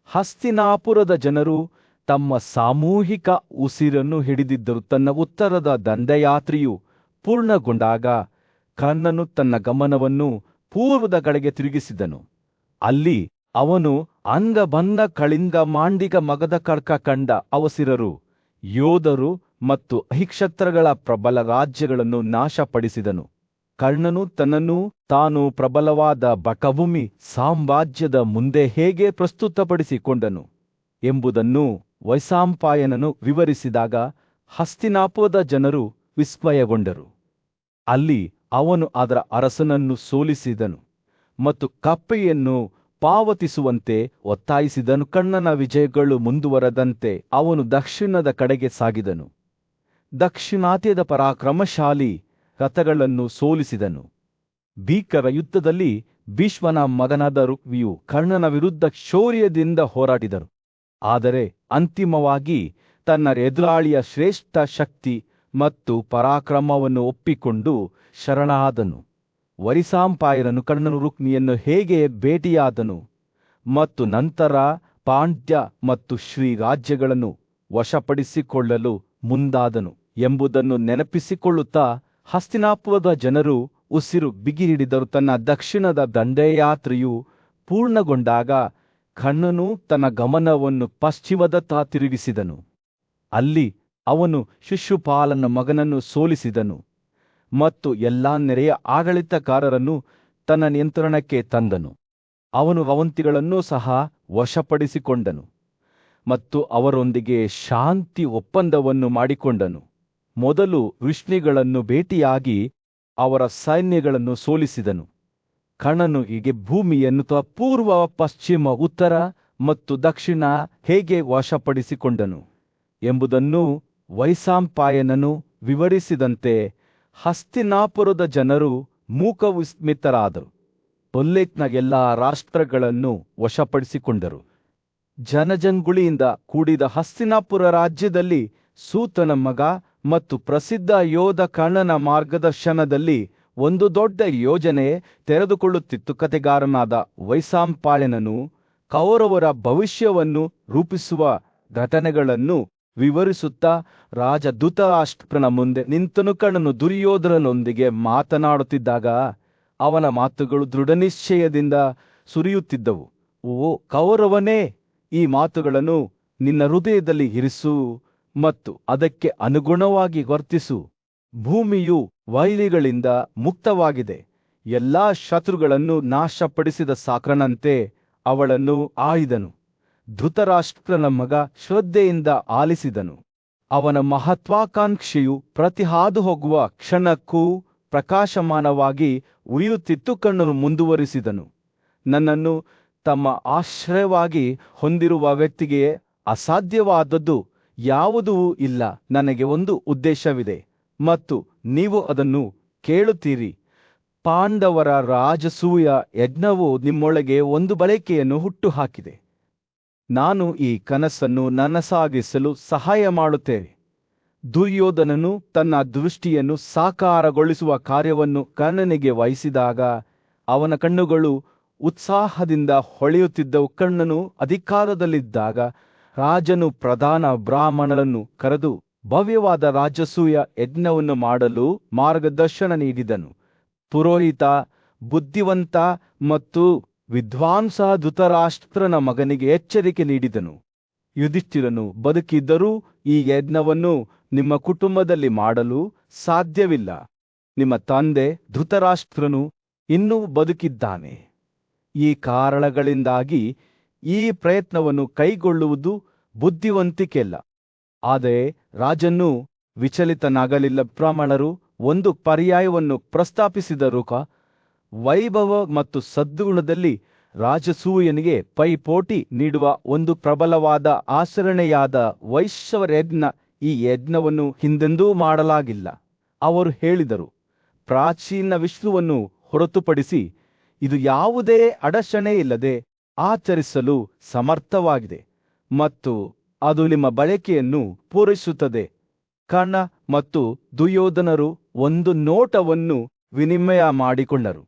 ಹಸ್ತಿನಾಪುರದ ಜನರು ತಮ್ಮ ಸಾಮೂಹಿಕ ಉಸಿರನ್ನು ಹಿಡಿದಿದ್ದರು. ತನ್ನ ಉತ್ತರದ ದಂಡಯಾತ್ರೆಯು ಪೂರ್ಣಗೊಂಡಾಗ ಕರ್ಣನು ತನ್ನ ಗಮನವನ್ನು ಪೂರ್ವದ ಕಡೆಗೆ ತಿರುಗಿಸಿದನು. ಅಲ್ಲಿ ಅವನು ಅಂಗಬಂಧ ಕಳಿಂಗ ಮಾಂಡಿಗ ಮಗಧ ಕರ್ಕ ಕಂಡ ಅವಸಿರರು ಯೋಧರು ಮತ್ತು ಅಹಿಕ್ಷತ್ರಗಳ ಪ್ರಬಲ ರಾಜ್ಯಗಳನ್ನು ನಾಶಪಡಿಸಿದನು. ಕರ್ಣನು ತನ್ನನ್ನು ತಾನು ಪ್ರಬಲವಾದ ಬಕಭೂಮಿ ಸಾಮ್ರಾಜ್ಯದ ಮುಂದೆ ಹೇಗೆ ಪ್ರಸ್ತುತಪಡಿಸಿಕೊಂಡನು ಎಂಬುದನ್ನು ವೈಶಂಪಾಯನನು ವಿವರಿಸಿದಾಗ ಹಸ್ತಿನಾಪುರದ ಜನರು ವಿಸ್ಮಯಗೊಂಡರು. ಅಲ್ಲಿ ಅವನು ಅದರ ಅರಸನನ್ನು ಸೋಲಿಸಿದನು ಮತ್ತು ಕಪ್ಪೆಯನ್ನು ಪಾವತಿಸುವಂತೆ ಒತ್ತಾಯಿಸಿದನು. ಕರ್ಣನ ವಿಜಯಗಳು ಮುಂದುವರೆದಂತೆ ಅವನು ದಕ್ಷಿಣದ ಕಡೆಗೆ ಸಾಗಿದನು. ದಕ್ಷಿಣಾತ್ಯದ ಪರಾಕ್ರಮಶಾಲಿ ರಥಗಳನ್ನು ಸೋಲಿಸಿದನು. ಭೀಕರ ಯುದ್ಧದಲ್ಲಿ ಭೀಷ್ಮನ ಮಗನಾದ ಋಗ್ವಿಯು ಕರ್ಣನ ವಿರುದ್ಧ ಶೌರ್ಯದಿಂದ ಹೋರಾಡಿದರು. ಆದರೆ ಅಂತಿಮವಾಗಿ ತನ್ನ ಎದುರಾಳಿಯ ಶ್ರೇಷ್ಠ ಶಕ್ತಿ ಮತ್ತು ಪರಾಕ್ರಮವನ್ನು ಒಪ್ಪಿಕೊಂಡು ಶರಣಾದನು. ವೈಶಂಪಾಯನನು ಕರ್ಣನು ರುಕ್ಮಿಯನ್ನು ಹೇಗೆ ಭೇಟಿಯಾದನು ಮತ್ತು ನಂತರ ಪಾಂಡ್ಯ ಮತ್ತು ಶ್ರೀ ರಾಜ್ಯಗಳನ್ನು ವಶಪಡಿಸಿಕೊಳ್ಳಲು ಮುಂದಾದನು ಎಂಬುದನ್ನು ನೆನಪಿಸಿಕೊಳ್ಳುತ್ತಾ ಹಸ್ತಿನಾಪುರದ ಜನರು ಉಸಿರು ಬಿಗಿಹಿಡಿದರು. ತನ್ನ ದಕ್ಷಿಣದ ದಂಡಯಾತ್ರೆಯು ಪೂರ್ಣಗೊಂಡಾಗ ಕರ್ಣನು ತನ್ನ ಗಮನವನ್ನು ಪಶ್ಚಿಮದತ್ತ ತಿರುಗಿಸಿದನು. ಅಲ್ಲಿ ಅವನು ಶಿಶುಪಾಲನ ಮಗನನ್ನು ಸೋಲಿಸಿದನು ಮತ್ತು ಎಲ್ಲಾ ನೆರೆಯ ಆಡಳಿತಗಾರರನ್ನು ತನ್ನ ನಿಯಂತ್ರಣಕ್ಕೆ ತಂದನು. ಅವನು ಅವಂತಿಗಳನ್ನು ಸಹ ವಶಪಡಿಸಿಕೊಂಡನು ಮತ್ತು ಅವರೊಂದಿಗೆ ಶಾಂತಿ ಒಪ್ಪಂದವನ್ನು ಮಾಡಿಕೊಂಡನು. ಮೊದಲು ವೃಷ್ಣಿಗಳನ್ನು ಭೇಟಿಯಾಗಿ ಅವರ ಸೈನ್ಯಗಳನ್ನು ಸೋಲಿಸಿದನು. ಕರ್ಣನು ಹೀಗೆ ಭೂಮಿಯನ್ನು ಪೂರ್ವ ಪಶ್ಚಿಮ ಉತ್ತರ ಮತ್ತು ದಕ್ಷಿಣ ಹೇಗೆ ವಶಪಡಿಸಿಕೊಂಡನು ಎಂಬುದನ್ನು ವೈಶಂಪಾಯನನು ವಿವರಿಸಿದಂತೆ ಹಸ್ತಿನಾಪುರದ ಜನರು ಮೂಕವಿಸ್ಮಿತರಾದರು. ಉಲ್ಲೇಖನ ಎಲ್ಲಾ ರಾಷ್ಟ್ರಗಳನ್ನು ವಶಪಡಿಸಿಕೊಂಡರು. ಜನಜಂಗುಳಿಯಿಂದ ಕೂಡಿದ ಹಸ್ತಿನಾಪುರ ರಾಜ್ಯದಲ್ಲಿ ಸೂತನ ಮಗ ಮತ್ತು ಪ್ರಸಿದ್ಧ ಯೋಧ ಕರ್ಣನ ಮಾರ್ಗದರ್ಶನದಲ್ಲಿ ಒಂದು ದೊಡ್ಡ ಯೋಜನೆ ತೆರೆದುಕೊಳ್ಳುತ್ತಿತ್ತು. ಕತೆಗಾರನಾದ ವೈಶಂಪಾಯನನು ಕೌರವರ ಭವಿಷ್ಯವನ್ನು ರೂಪಿಸುವ ಘಟನೆಗಳನ್ನು ವಿವರಿಸುತ್ತಾ ರಾಜ ಧೃತರಾಷ್ಟ್ರನ ಮುಂದೆ ನಿಂತನು. ಕರ್ಣನು ದುರ್ಯೋಧನನೊಂದಿಗೆ ಮಾತನಾಡುತ್ತಿದ್ದಾಗ ಅವನ ಮಾತುಗಳು ದೃಢನಿಶ್ಚಯದಿಂದ ಸುರಿಯುತ್ತಿದ್ದವು. ಓ ಕೌರವನೇ, ಈ ಮಾತುಗಳನ್ನು ನಿನ್ನ ಹೃದಯದಲ್ಲಿ ಇರಿಸು ಮತ್ತು ಅದಕ್ಕೆ ಅನುಗುಣವಾಗಿ ವರ್ತಿಸು. ಭೂಮಿಯು ವೈರಿಗಳಿಂದ ಮುಕ್ತವಾಗಿದೆ. ಎಲ್ಲಾ ಶತ್ರುಗಳನ್ನು ನಾಶಪಡಿಸಿದ ಸಾಕ್ರನಂತೆ ಅವಳನ್ನು ಆಳಿದನು. ಧೃತರಾಷ್ಟ್ರನ ಮಗ ಶ್ರದ್ಧೆಯಿಂದ ಆಲಿಸಿದನು. ಅವನ ಮಹತ್ವಾಕಾಂಕ್ಷೆಯು ಪ್ರತಿ ಹಾದು ಹೋಗುವ ಕ್ಷಣಕ್ಕೂ ಪ್ರಕಾಶಮಾನವಾಗಿ ಉಳಿಯುತ್ತಿತ್ತು. ಕರ್ಣನು ಮುಂದುವರಿಸಿದನು, ನನ್ನನ್ನು ತಮ್ಮ ಆಶ್ರಯವಾಗಿ ಹೊಂದಿರುವ ವ್ಯಕ್ತಿಗೆ ಅಸಾಧ್ಯವಾದದ್ದು ಯಾವುದೂ ಇಲ್ಲ. ನನಗೆ ಒಂದು ಉದ್ದೇಶವಿದೆ ಮತ್ತು ನೀವು ಅದನ್ನು ಕೇಳುತ್ತೀರಿ. ಪಾಂಡವರ ರಾಜಸೂಯ ಯಜ್ಞವು ನಿಮ್ಮೊಳಗೆ ಒಂದು ಬಯಕೆಯನ್ನು ಹುಟ್ಟುಹಾಕಿದೆ. ನಾನು ಈ ಕನಸನ್ನು ನನಸಾಗಿಸಲು ಸಹಾಯ ಮಾಡುತ್ತೇನೆ. ದುರ್ಯೋಧನನು ತನ್ನ ದೃಷ್ಟಿಯನ್ನು ಸಾಕಾರಗೊಳಿಸುವ ಕಾರ್ಯವನ್ನು ಕರ್ಣನಿಗೆ ವಹಿಸಿದಾಗ ಅವನ ಕಣ್ಣುಗಳು ಉತ್ಸಾಹದಿಂದ ಹೊಳೆಯುತ್ತಿದ್ದವು. ಕರ್ಣನು ಅಧಿಕಾರದಲ್ಲಿದ್ದಾಗ ರಾಜನು ಪ್ರಧಾನ ಬ್ರಾಹ್ಮಣರನ್ನು ಕರೆದು ಭವ್ಯವಾದ ರಾಜಸೂಯ ಯಜ್ಞವನ್ನು ಮಾಡಲು ಮಾರ್ಗದರ್ಶನ ನೀಡಿದನು. ಪುರೋಹಿತ, ಬುದ್ಧಿವಂತ ಮತ್ತು ವಿದ್ವಾಂಸ ಧೃತರಾಷ್ಟ್ರನ ಮಗನಿಗೆ ಎಚ್ಚರಿಕೆ ನೀಡಿದನು. ಯುಧಿಷ್ಠಿರನು ಬದುಕಿದ್ದರೂ ಈ ಯಜ್ಞವನ್ನು ನಿಮ್ಮ ಕುಟುಂಬದಲ್ಲಿ ಮಾಡಲು ಸಾಧ್ಯವಿಲ್ಲ. ನಿಮ್ಮ ತಂದೆ ಧೃತರಾಷ್ಟ್ರನು ಇನ್ನೂ ಬದುಕಿದ್ದಾನೆ. ಈ ಕಾರಣಗಳಿಂದಾಗಿ ಈ ಪ್ರಯತ್ನವನ್ನು ಕೈಗೊಳ್ಳುವುದು ಬುದ್ಧಿವಂತಿಕೆಯಲ್ಲ. ಆದರೆ ರಾಜನು ವಿಚಲಿತನಾಗಲಿಲ್ಲ. ಬ್ರಾಹ್ಮಣರು ಒಂದು ಪರ್ಯಾಯವನ್ನು ಪ್ರಸ್ತಾಪಿಸಿದರು. ವೈಭವ ಮತ್ತು ಸದ್ಗುಣದಲ್ಲಿ ರಾಜಸೂಯನಿಗೆ ಪೈಪೋಟಿ ನೀಡುವ ಒಂದು ಪ್ರಬಲವಾದ ಆಚರಣೆಯಾದ ವೈಶ್ವರ್ಯಜ್ಞ. ಈ ಯಜ್ಞವನ್ನು ಹಿಂದೆಂದೂ ಮಾಡಲಾಗಿಲ್ಲ. ಅವರು ಹೇಳಿದರು, ಪ್ರಾಚೀನ ವಿಷ್ಣುವನ್ನು ಹೊರತುಪಡಿಸಿ ಇದು ಯಾವುದೇ ಅಡಚಣೆ ಇಲ್ಲದೆ ಆಚರಿಸಲು ಸಮರ್ಥವಾಗಿದೆ ಮತ್ತು ಅದು ನಿಮ್ಮ ಬಯಕೆಯನ್ನು ಪೂರೈಸುತ್ತದೆ. ಕರ್ಣ ಮತ್ತು ದುರ್ಯೋಧನರು ಒಂದು ನೋಟವನ್ನು ವಿನಿಮಯ ಮಾಡಿಕೊಂಡರು.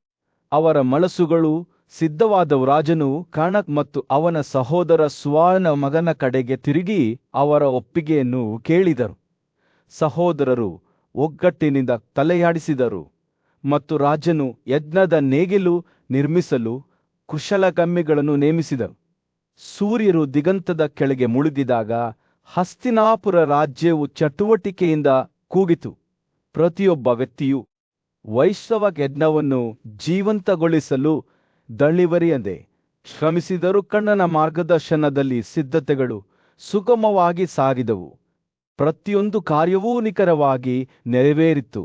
ಅವರ ಮನಸ್ಸುಗಳು ಸಿದ್ಧವಾದವು. ರಾಜನು ಕರ್ಣ ಮತ್ತು ಅವನ ಸಹೋದರ ಸುವರ್ಣ ಮಗನ ಕಡೆಗೆ ತಿರುಗಿ ಅವರ ಒಪ್ಪಿಗೆಯನ್ನು ಕೇಳಿದರು. ಸಹೋದರರು ಒಗ್ಗಟ್ಟಿನಿಂದ ತಲೆಯಾಡಿಸಿದರು ಮತ್ತು ರಾಜನು ಯಜ್ಞದ ನೇಗಿಲು ನಿರ್ಮಿಸಲು ಕುಶಲಕರ್ಮಿಗಳನ್ನು ನೇಮಿಸಿದರು. ಸೂರ್ಯರು ದಿಗಂತದ ಕೆಳಗೆ ಮುಳುಗಿದಾಗ ಹಸ್ತಿನಾಪುರ ರಾಜ್ಯವು ಚಟುವಟಿಕೆಯಿಂದ ಕೂಗಿತು. ಪ್ರತಿಯೊಬ್ಬ ವ್ಯಕ್ತಿಯು ವೈಶ್ರವ ಯಜ್ಞವನ್ನು ಜೀವಂತಗೊಳಿಸಲು ದಣಿವರಿಯದೆ ಶ್ರಮಿಸಿದರು. ಕರ್ಣನ ಮಾರ್ಗದರ್ಶನದಲ್ಲಿ ಸಿದ್ಧತೆಗಳು ಸುಗಮವಾಗಿ ಸಾಗಿದವು. ಪ್ರತಿಯೊಂದು ಕಾರ್ಯವೂ ನಿಖರವಾಗಿ ನೆರವೇರಿತು.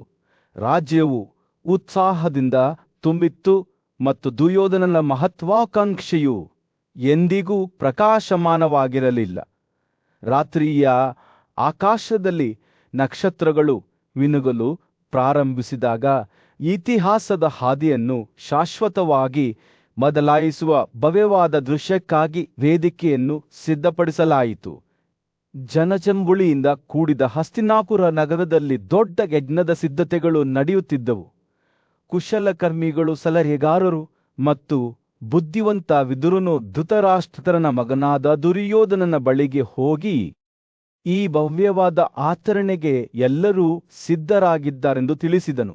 ರಾಜ್ಯವು ಉತ್ಸಾಹದಿಂದ ತುಂಬಿತ್ತು ಮತ್ತು ದುರ್ಯೋಧನನ ಮಹತ್ವಾಕಾಂಕ್ಷೆಯು ಎಂದಿಗೂ ಪ್ರಕಾಶಮಾನವಾಗಿರಲಿಲ್ಲ. ರಾತ್ರಿಯ ಆಕಾಶದಲ್ಲಿ ನಕ್ಷತ್ರಗಳು ಮಿನುಗಲು ಪ್ರಾರಂಭಿಸಿದಾಗ ಇತಿಹಾಸದ ಹಾದಿಯನ್ನು ಶಾಶ್ವತವಾಗಿ ಬದಲಾಯಿಸುವ ಭವ್ಯವಾದ ದೃಶ್ಯಕ್ಕಾಗಿ ವೇದಿಕೆಯನ್ನು ಸಿದ್ಧಪಡಿಸಲಾಯಿತು. ಜನಜಂಗುಳಿಯಿಂದ ಕೂಡಿದ ಹಸ್ತಿನಾಪುರ ನಗರದಲ್ಲಿ ದೊಡ್ಡ ಯಜ್ಞದ ಸಿದ್ಧತೆಗಳು ನಡೆಯುತ್ತಿದ್ದವು. ಕುಶಲಕರ್ಮಿಗಳು, ಸಲಹೆಗಾರರು ಮತ್ತು ಬುದ್ಧಿವಂತ ವಿದುರನು ಧೃತರಾಷ್ಟ್ರನ ಮಗನಾದ ದುರ್ಯೋಧನನ ಬಳಿಗೆ ಹೋಗಿ ಈ ಭವ್ಯವಾದ ಆಚರಣೆಗೆ ಎಲ್ಲರೂ ಸಿದ್ಧರಾಗಿದ್ದಾರೆಂದು ತಿಳಿಸಿದನು.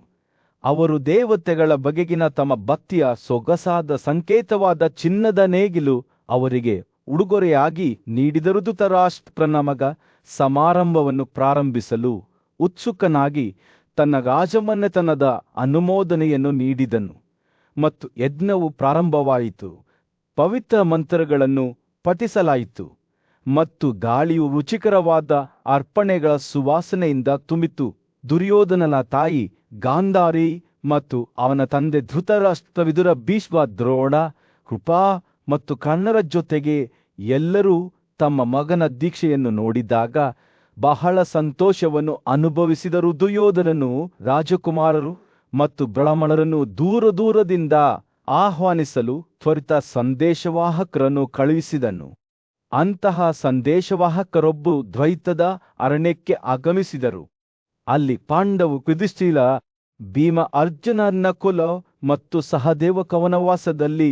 ಅವರು ದೇವತೆಗಳ ಬಗೆಗಿನ ತಮ್ಮ ಭಕ್ತಿಯ ಸೊಗಸಾದ ಸಂಕೇತವಾದ ಚಿನ್ನದ ನೇಗಿಲು ಅವರಿಗೆ ಉಡುಗೊರೆಯಾಗಿ ನೀಡಿದರು. ಧೃತರಾಷ್ಟ್ರನ ಮಗ ಸಮಾರಂಭವನ್ನು ಪ್ರಾರಂಭಿಸಲು ಉತ್ಸುಕನಾಗಿ ತನ್ನ ರಾಜಮನೆತನದ ಅನುಮೋದನೆಯನ್ನು ನೀಡಿದನು ಮತ್ತು ಯಜ್ಞವು ಪ್ರಾರಂಭವಾಯಿತು. ಪವಿತ್ರ ಮಂತ್ರಗಳನ್ನು ಪಠಿಸಲಾಯಿತು ಮತ್ತು ಗಾಳಿಯು ರುಚಿಕರವಾದ ಅರ್ಪಣೆಗಳ ಸುವಾಸನೆಯಿಂದ ತುಂಬಿತು. ದುರ್ಯೋಧನನ ತಾಯಿ ಗಾಂಧಾರಿ ಮತ್ತು ಅವನ ತಂದೆ ಧೃತರಾಷ್ಟ್ರ, ವಿದುರ, ಭೀಷ್ಮ, ದ್ರೋಣ, ಕೃಪಾ ಮತ್ತು ಕರ್ಣರ ಜೊತೆಗೆ ಎಲ್ಲರೂ ತಮ್ಮ ಮಗನ ದೀಕ್ಷೆಯನ್ನು ನೋಡಿದಾಗ ಬಹಳ ಸಂತೋಷವನ್ನು ಅನುಭವಿಸಿದರು. ದುರ್ಯೋಧನನು ರಾಜಕುಮಾರರು ಮತ್ತು ಬ್ರಾಹ್ಮಣರನ್ನು ದೂರದಿಂದ ಆಹ್ವಾನಿಸಲು ತ್ವರಿತ ಸಂದೇಶವಾಹಕರನ್ನು ಕಳುಹಿಸಿದನು. ಅಂತಹ ಸಂದೇಶವಾಹಕರೊಬ್ಬರು ದ್ವೈತದ ಅರಣ್ಯಕ್ಕೆ ಆಗಮಿಸಿದರು. ಅಲ್ಲಿ ಪಾಂಡವು ಯುಧಿಷ್ಠಿರ, ಭೀಮ ಅರ್ಜುನನ ಕುಲ ಮತ್ತು ಸಹದೇವ ಕವನವಾಸದಲ್ಲಿ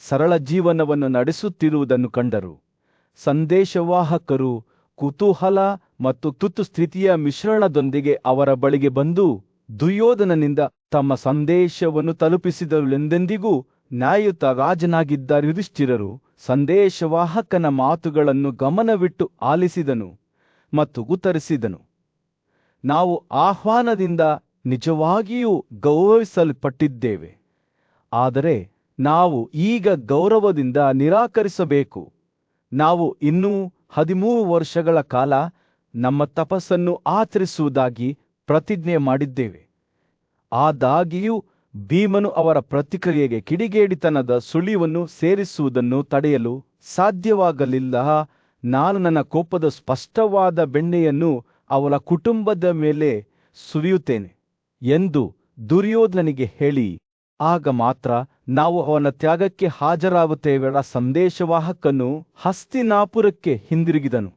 ಸರಳ ಜೀವನವನ್ನು ನಡೆಸುತ್ತಿರುವುದನ್ನು ಕಂಡರು. ಸಂದೇಶವಾಹಕರು ಕುತೂಹಲ ಮತ್ತು ತುರ್ತು ಸ್ಥಿತಿಯ ಮಿಶ್ರಣದೊಂದಿಗೆ ಅವರ ಬಳಿಗೆ ಬಂದು ದುರ್ಯೋಧನನಿಂದ ತಮ್ಮ ಸಂದೇಶವನ್ನು ತಲುಪಿಸಿದರು. ಎಂದೆಂದಿಗೂ ನ್ಯಾಯಯುತ ರಾಜನಾಗಿದ್ದ ಯುಧಿಷ್ಠಿರರು ಸಂದೇಶವಾಹಕನ ಮಾತುಗಳನ್ನು ಗಮನವಿಟ್ಟು ಆಲಿಸಿದನು ಮತ್ತು ಉತ್ತರಿಸಿದನು, ನಾವು ಆಹ್ವಾನದಿಂದ ನಿಜವಾಗಿಯೂ ಗೌರವಿಸಲ್ಪಟ್ಟಿದ್ದೇವೆ, ಆದರೆ ನಾವು ಈಗ ಗೌರವದಿಂದ ನಿರಾಕರಿಸಬೇಕು. ನಾವು ಇನ್ನೂ 13 ವರ್ಷಗಳ ಕಾಲ ನಮ್ಮ ತಪಸ್ಸನ್ನು ಆಚರಿಸುವುದಾಗಿ ಪ್ರತಿಜ್ಞೆ ಮಾಡಿದ್ದೇವೆ. ಆದಾಗ್ಯೂ ಭೀಮನು ಅವರ ಪ್ರತಿಕ್ರಿಯೆಗೆ ಕಿಡಿಗೇಡಿತನದ ಸುಳಿವನ್ನು ಸೇರಿಸುವುದನ್ನು ತಡೆಯಲು ಸಾಧ್ಯವಾಗಲಿಲ್ಲ. ನಾನು ನನ್ನ ಕೋಪದ ಸ್ಪಷ್ಟವಾದ ಬೆಣ್ಣೆಯನ್ನು ಅವಳ ಕುಟುಂಬದ ಮೇಲೆ ಸುರಿಯುತ್ತೇನೆ ಎಂದು ದುರ್ಯೋಧನನಿಗೆ ಹೇಳಿ, ಆಗ ಮಾತ್ರ ನಾವು ಅವನ ತ್ಯಾಗಕ್ಕೆ ಹಾಜರಾಗುತ್ತೇವೆ. ಸಂದೇಶವಾಹಕನು ಹಸ್ತಿನಾಪುರಕ್ಕೆ ಹಿಂದಿರುಗಿದನು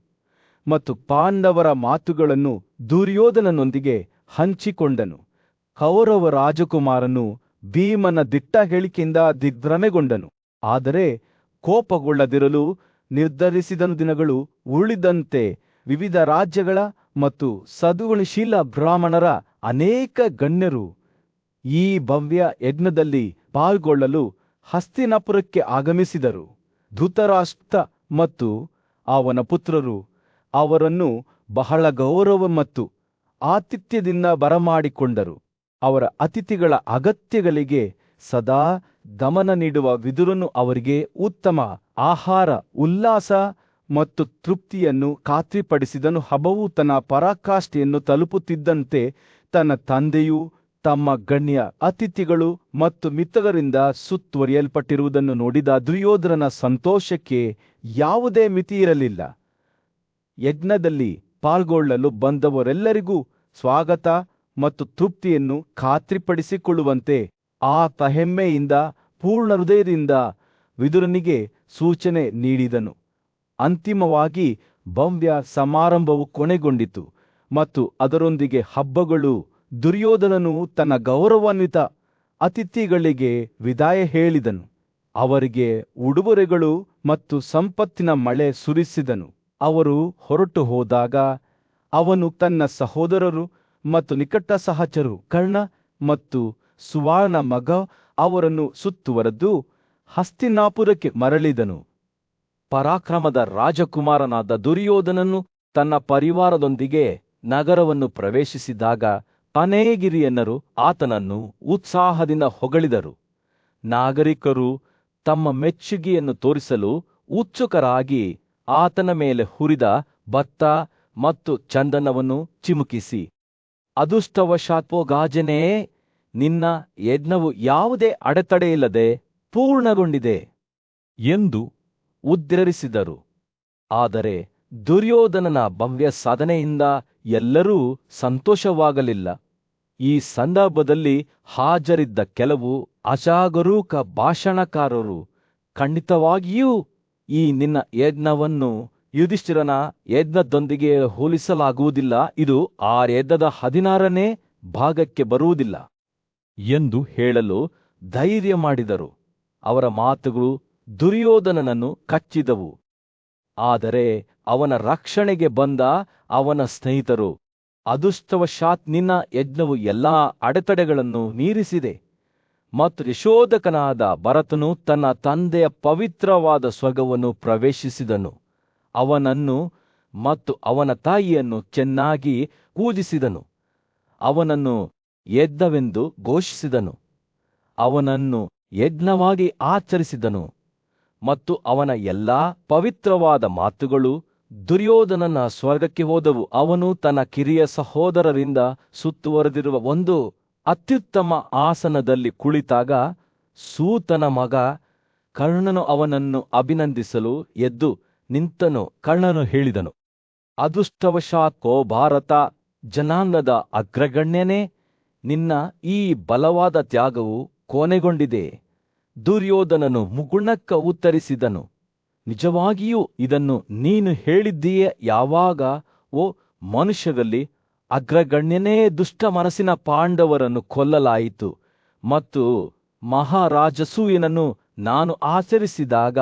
ಮತ್ತು ಪಾಂಡವರ ಮಾತುಗಳನ್ನು ದುರ್ಯೋಧನನೊಂದಿಗೆ ಹಂಚಿಕೊಂಡನು. ಕೌರವ ರಾಜಕುಮಾರನು ಭೀಮನ ದಿಟ್ಟ ಹೇಳಿಕೆಯಿಂದ ದಿಗ್ಭ್ರಮೆಗೊಂಡನು, ಆದರೆ ಕೋಪಗೊಳ್ಳದಿರಲು ನಿರ್ಧರಿಸಿದನು. ದಿನಗಳು ಉಳಿದಂತೆ ವಿವಿಧ ರಾಜ್ಯಗಳ ಮತ್ತು ಸದ್ಗುಣಶೀಲ ಬ್ರಾಹ್ಮಣರ ಅನೇಕ ಗಣ್ಯರು ಈ ಭವ್ಯ ಯಜ್ಞದಲ್ಲಿ ಪಾಲ್ಗೊಳ್ಳಲು ಹಸ್ತಿನಾಪುರಕ್ಕೆ ಆಗಮಿಸಿದರು. ಧೃತರಾಷ್ಟ್ರ ಮತ್ತು ಅವನ ಪುತ್ರರು ಅವರನ್ನು ಬಹಳ ಗೌರವ ಮತ್ತು ಆತಿಥ್ಯದಿಂದ ಬರಮಾಡಿಕೊಂಡರು. ಅವರ ಅತಿಥಿಗಳ ಅಗತ್ಯಗಳಿಗೆ ಸದಾ ಗಮನ ನೀಡುವ ವಿದುರನು ಅವರಿಗೆ ಉತ್ತಮ ಆಹಾರ, ಉಲ್ಲಾಸ ಮತ್ತು ತೃಪ್ತಿಯನ್ನು ಖಾತ್ರಿಪಡಿಸಿದನು. ಹಬ್ಬವು ತನ್ನ ಪರಾಕಾಷ್ಠೆಯನ್ನು ತಲುಪುತ್ತಿದ್ದಂತೆ ತನ್ನ ತಂದೆಯು ತಮ್ಮ ಗಣ್ಯ ಅತಿಥಿಗಳು ಮತ್ತು ಮಿತ್ರರಿಂದ ಸುತ್ತುವರಿಯಲ್ಪಟ್ಟಿರುವುದನ್ನು ನೋಡಿದ ದುರ್ಯೋಧನನ ಸಂತೋಷಕ್ಕೆ ಯಾವುದೇ ಮಿತಿಯಿರಲಿಲ್ಲ. ಯಜ್ಞದಲ್ಲಿ ಪಾಲ್ಗೊಳ್ಳಲು ಬಂದವರೆಲ್ಲರಿಗೂ ಸ್ವಾಗತ ಮತ್ತು ತೃಪ್ತಿಯನ್ನು ಖಾತ್ರಿಪಡಿಸಿಕೊಳ್ಳುವಂತೆ ಆತ ಹೆಮ್ಮೆಯಿಂದ ಪೂರ್ಣ ಹೃದಯದಿಂದ ವಿದುರನಿಗೆ ಸೂಚನೆ ನೀಡಿದನು. ಅಂತಿಮವಾಗಿ ಭವ್ಯ ಸಮಾರಂಭವು ಕೊನೆಗೊಂಡಿತು ಮತ್ತು ಅದರೊಂದಿಗೆ ಹಬ್ಬಗಳು. ದುರ್ಯೋಧನನು ತನ್ನ ಗೌರವಾನ್ವಿತ ಅತಿಥಿಗಳಿಗೆ ವಿದಾಯ ಹೇಳಿದನು, ಅವರಿಗೆ ಉಡುಗೊರೆಗಳು ಮತ್ತು ಸಂಪತ್ತಿನ ಮಳೆ ಸುರಿಸಿದನು. ಅವರು ಹೊರಟು ಹೋದಾಗ ಅವನು ತನ್ನ ಸಹೋದರರು ಮತ್ತು ನಿಕಟ ಸಹಚರು ಕರ್ಣ ಮತ್ತು ಸುವರ್ಣ ಮಗ ಅವರನ್ನು ಸುತ್ತುವರೆದು ಹಸ್ತಿನಾಪುರಕ್ಕೆ ಮರಳಿದನು. ಪರಾಕ್ರಮದ ರಾಜಕುಮಾರನಾದ ದುರ್ಯೋಧನನು ತನ್ನ ಪರಿವಾರದೊಂದಿಗೆ ನಗರವನ್ನು ಪ್ರವೇಶಿಸಿದಾಗ ಅನೇಗಿರಿಯನ್ನರು ಆತನನ್ನು ಉತ್ಸಾಹದಿಂದ ಹೊಗಳಿದರು. ನಾಗರಿಕರು ತಮ್ಮ ಮೆಚ್ಚುಗೆಯನ್ನು ತೋರಿಸಲು ಉತ್ಸುಕರಾಗಿ ಆತನ ಮೇಲೆ ಹುರಿದ ಭತ್ತ ಮತ್ತು ಚಂದನವನ್ನು ಚಿಮುಕಿಸಿ, ಅದೃಷ್ಟವಶಾತ್ ಗಾಜನೇ, ನಿನ್ನ ಯಜ್ಞವು ಯಾವುದೇ ಅಡೆತಡೆಯಿಲ್ಲದೆ ಪೂರ್ಣಗೊಂಡಿದೆ ಎಂದು ಉದ್ಧರಿಸಿದರು. ಆದರೆ ದುರ್ಯೋಧನನ ಭವ್ಯ ಸಾಧನೆಯಿಂದ ಎಲ್ಲರೂ ಸಂತೋಷವಾಗಲಿಲ್ಲ. ಈ ಸಂದರ್ಭದಲ್ಲಿ ಹಾಜರಿದ್ದ ಕೆಲವು ಅಜಾಗರೂಕ ಭಾಷಣಕಾರರು, ಖಂಡಿತವಾಗಿಯೂ ಈ ನಿನ್ನ ಯಜ್ಞವನ್ನು ಯುಧಿಷ್ಠಿರನ ಯಜ್ಞದೊಂದಿಗೆ ಹೋಲಿಸಲಾಗುವುದಿಲ್ಲ, ಇದು ಆ ಯಜ್ಞದ 16ನೇ ಭಾಗಕ್ಕೆ ಬರುವುದಿಲ್ಲ ಎಂದು ಹೇಳಲು ಧೈರ್ಯ ಮಾಡಿದರು. ಅವರ ಮಾತುಗಳು ದುರ್ಯೋಧನನನ್ನು ಕಚ್ಚಿದವು. ಆದರೆ ಅವನ ರಕ್ಷಣೆಗೆ ಬಂದ ಅವನ ಸ್ನೇಹಿತರು, ಅದೃಷ್ಟವಶಾತ್ ನಿನ್ನ ಯಜ್ಞವು ಎಲ್ಲಾ ಅಡೆತಡೆಗಳನ್ನು ಮೀರಿಸಿದೆ ಮತ್ತು ಯಶೋಧಕನಾದ ಭರತನು ತನ್ನ ತಂದೆಯ ಪವಿತ್ರವಾದ ಸ್ವರ್ಗವನ್ನು ಪ್ರವೇಶಿಸಿದನು. ಅವನನ್ನು ಮತ್ತು ಅವನ ತಾಯಿಯನ್ನು ಚೆನ್ನಾಗಿ ಪೂಜಿಸಿದನು. ಅವನನ್ನು ಯಜ್ಞವೆಂದು ಘೋಷಿಸಿದನು. ಅವನನ್ನು ಯಜ್ಞವಾಗಿ ಆಚರಿಸಿದನು ಮತ್ತು ಅವನ ಎಲ್ಲಾ ಪವಿತ್ರವಾದ ಮಾತುಗಳು ದುರ್ಯೋಧನನ ಸ್ವರ್ಗಕ್ಕೆ ಹೋದವು. ಅವನು ತನ್ನ ಕಿರಿಯ ಸಹೋದರರಿಂದ ಸುತ್ತುವರೆದಿರುವ ಒಂದು ಅತ್ಯುತ್ತಮ ಆಸನದಲ್ಲಿ ಕುಳಿತಾಗ ಸೂತನ ಮಗ ಕರ್ಣನು ಅವನನ್ನು ಅಭಿನಂದಿಸಲು ಎದ್ದು ನಿಂತನು. ಕರ್ಣನು ಹೇಳಿದನು, ಅದೃಷ್ಟವಶಾತ್ ಭಾರತ ಜನಾಂಗದ ಅಗ್ರಗಣ್ಯನೇ, ನಿನ್ನ ಈ ಬಲವಾದ ತ್ಯಾಗವು ಕೊನೆಗೊಂಡಿದೆ. ದುರ್ಯೋಧನನು ಮುಗುಳ್ನಕ್ಕ ಉತ್ತರಿಸಿದನು, ನಿಜವಾಗಿಯೂ ಇದನ್ನು ನೀನು ಹೇಳಿದ್ದೀಯೇ. ಯಾವಾಗ ಓ ಮನುಷ್ಯರಲ್ಲಿ ಅಗ್ರಗಣ್ಯನೇ ದುಷ್ಟ ಮನಸ್ಸಿನ ಪಾಂಡವರನ್ನು ಕೊಲ್ಲಲಾಯಿತು ಮತ್ತು ಮಹಾರಾಜಸೂಯನನ್ನು ನಾನು ಆಚರಿಸಿದಾಗ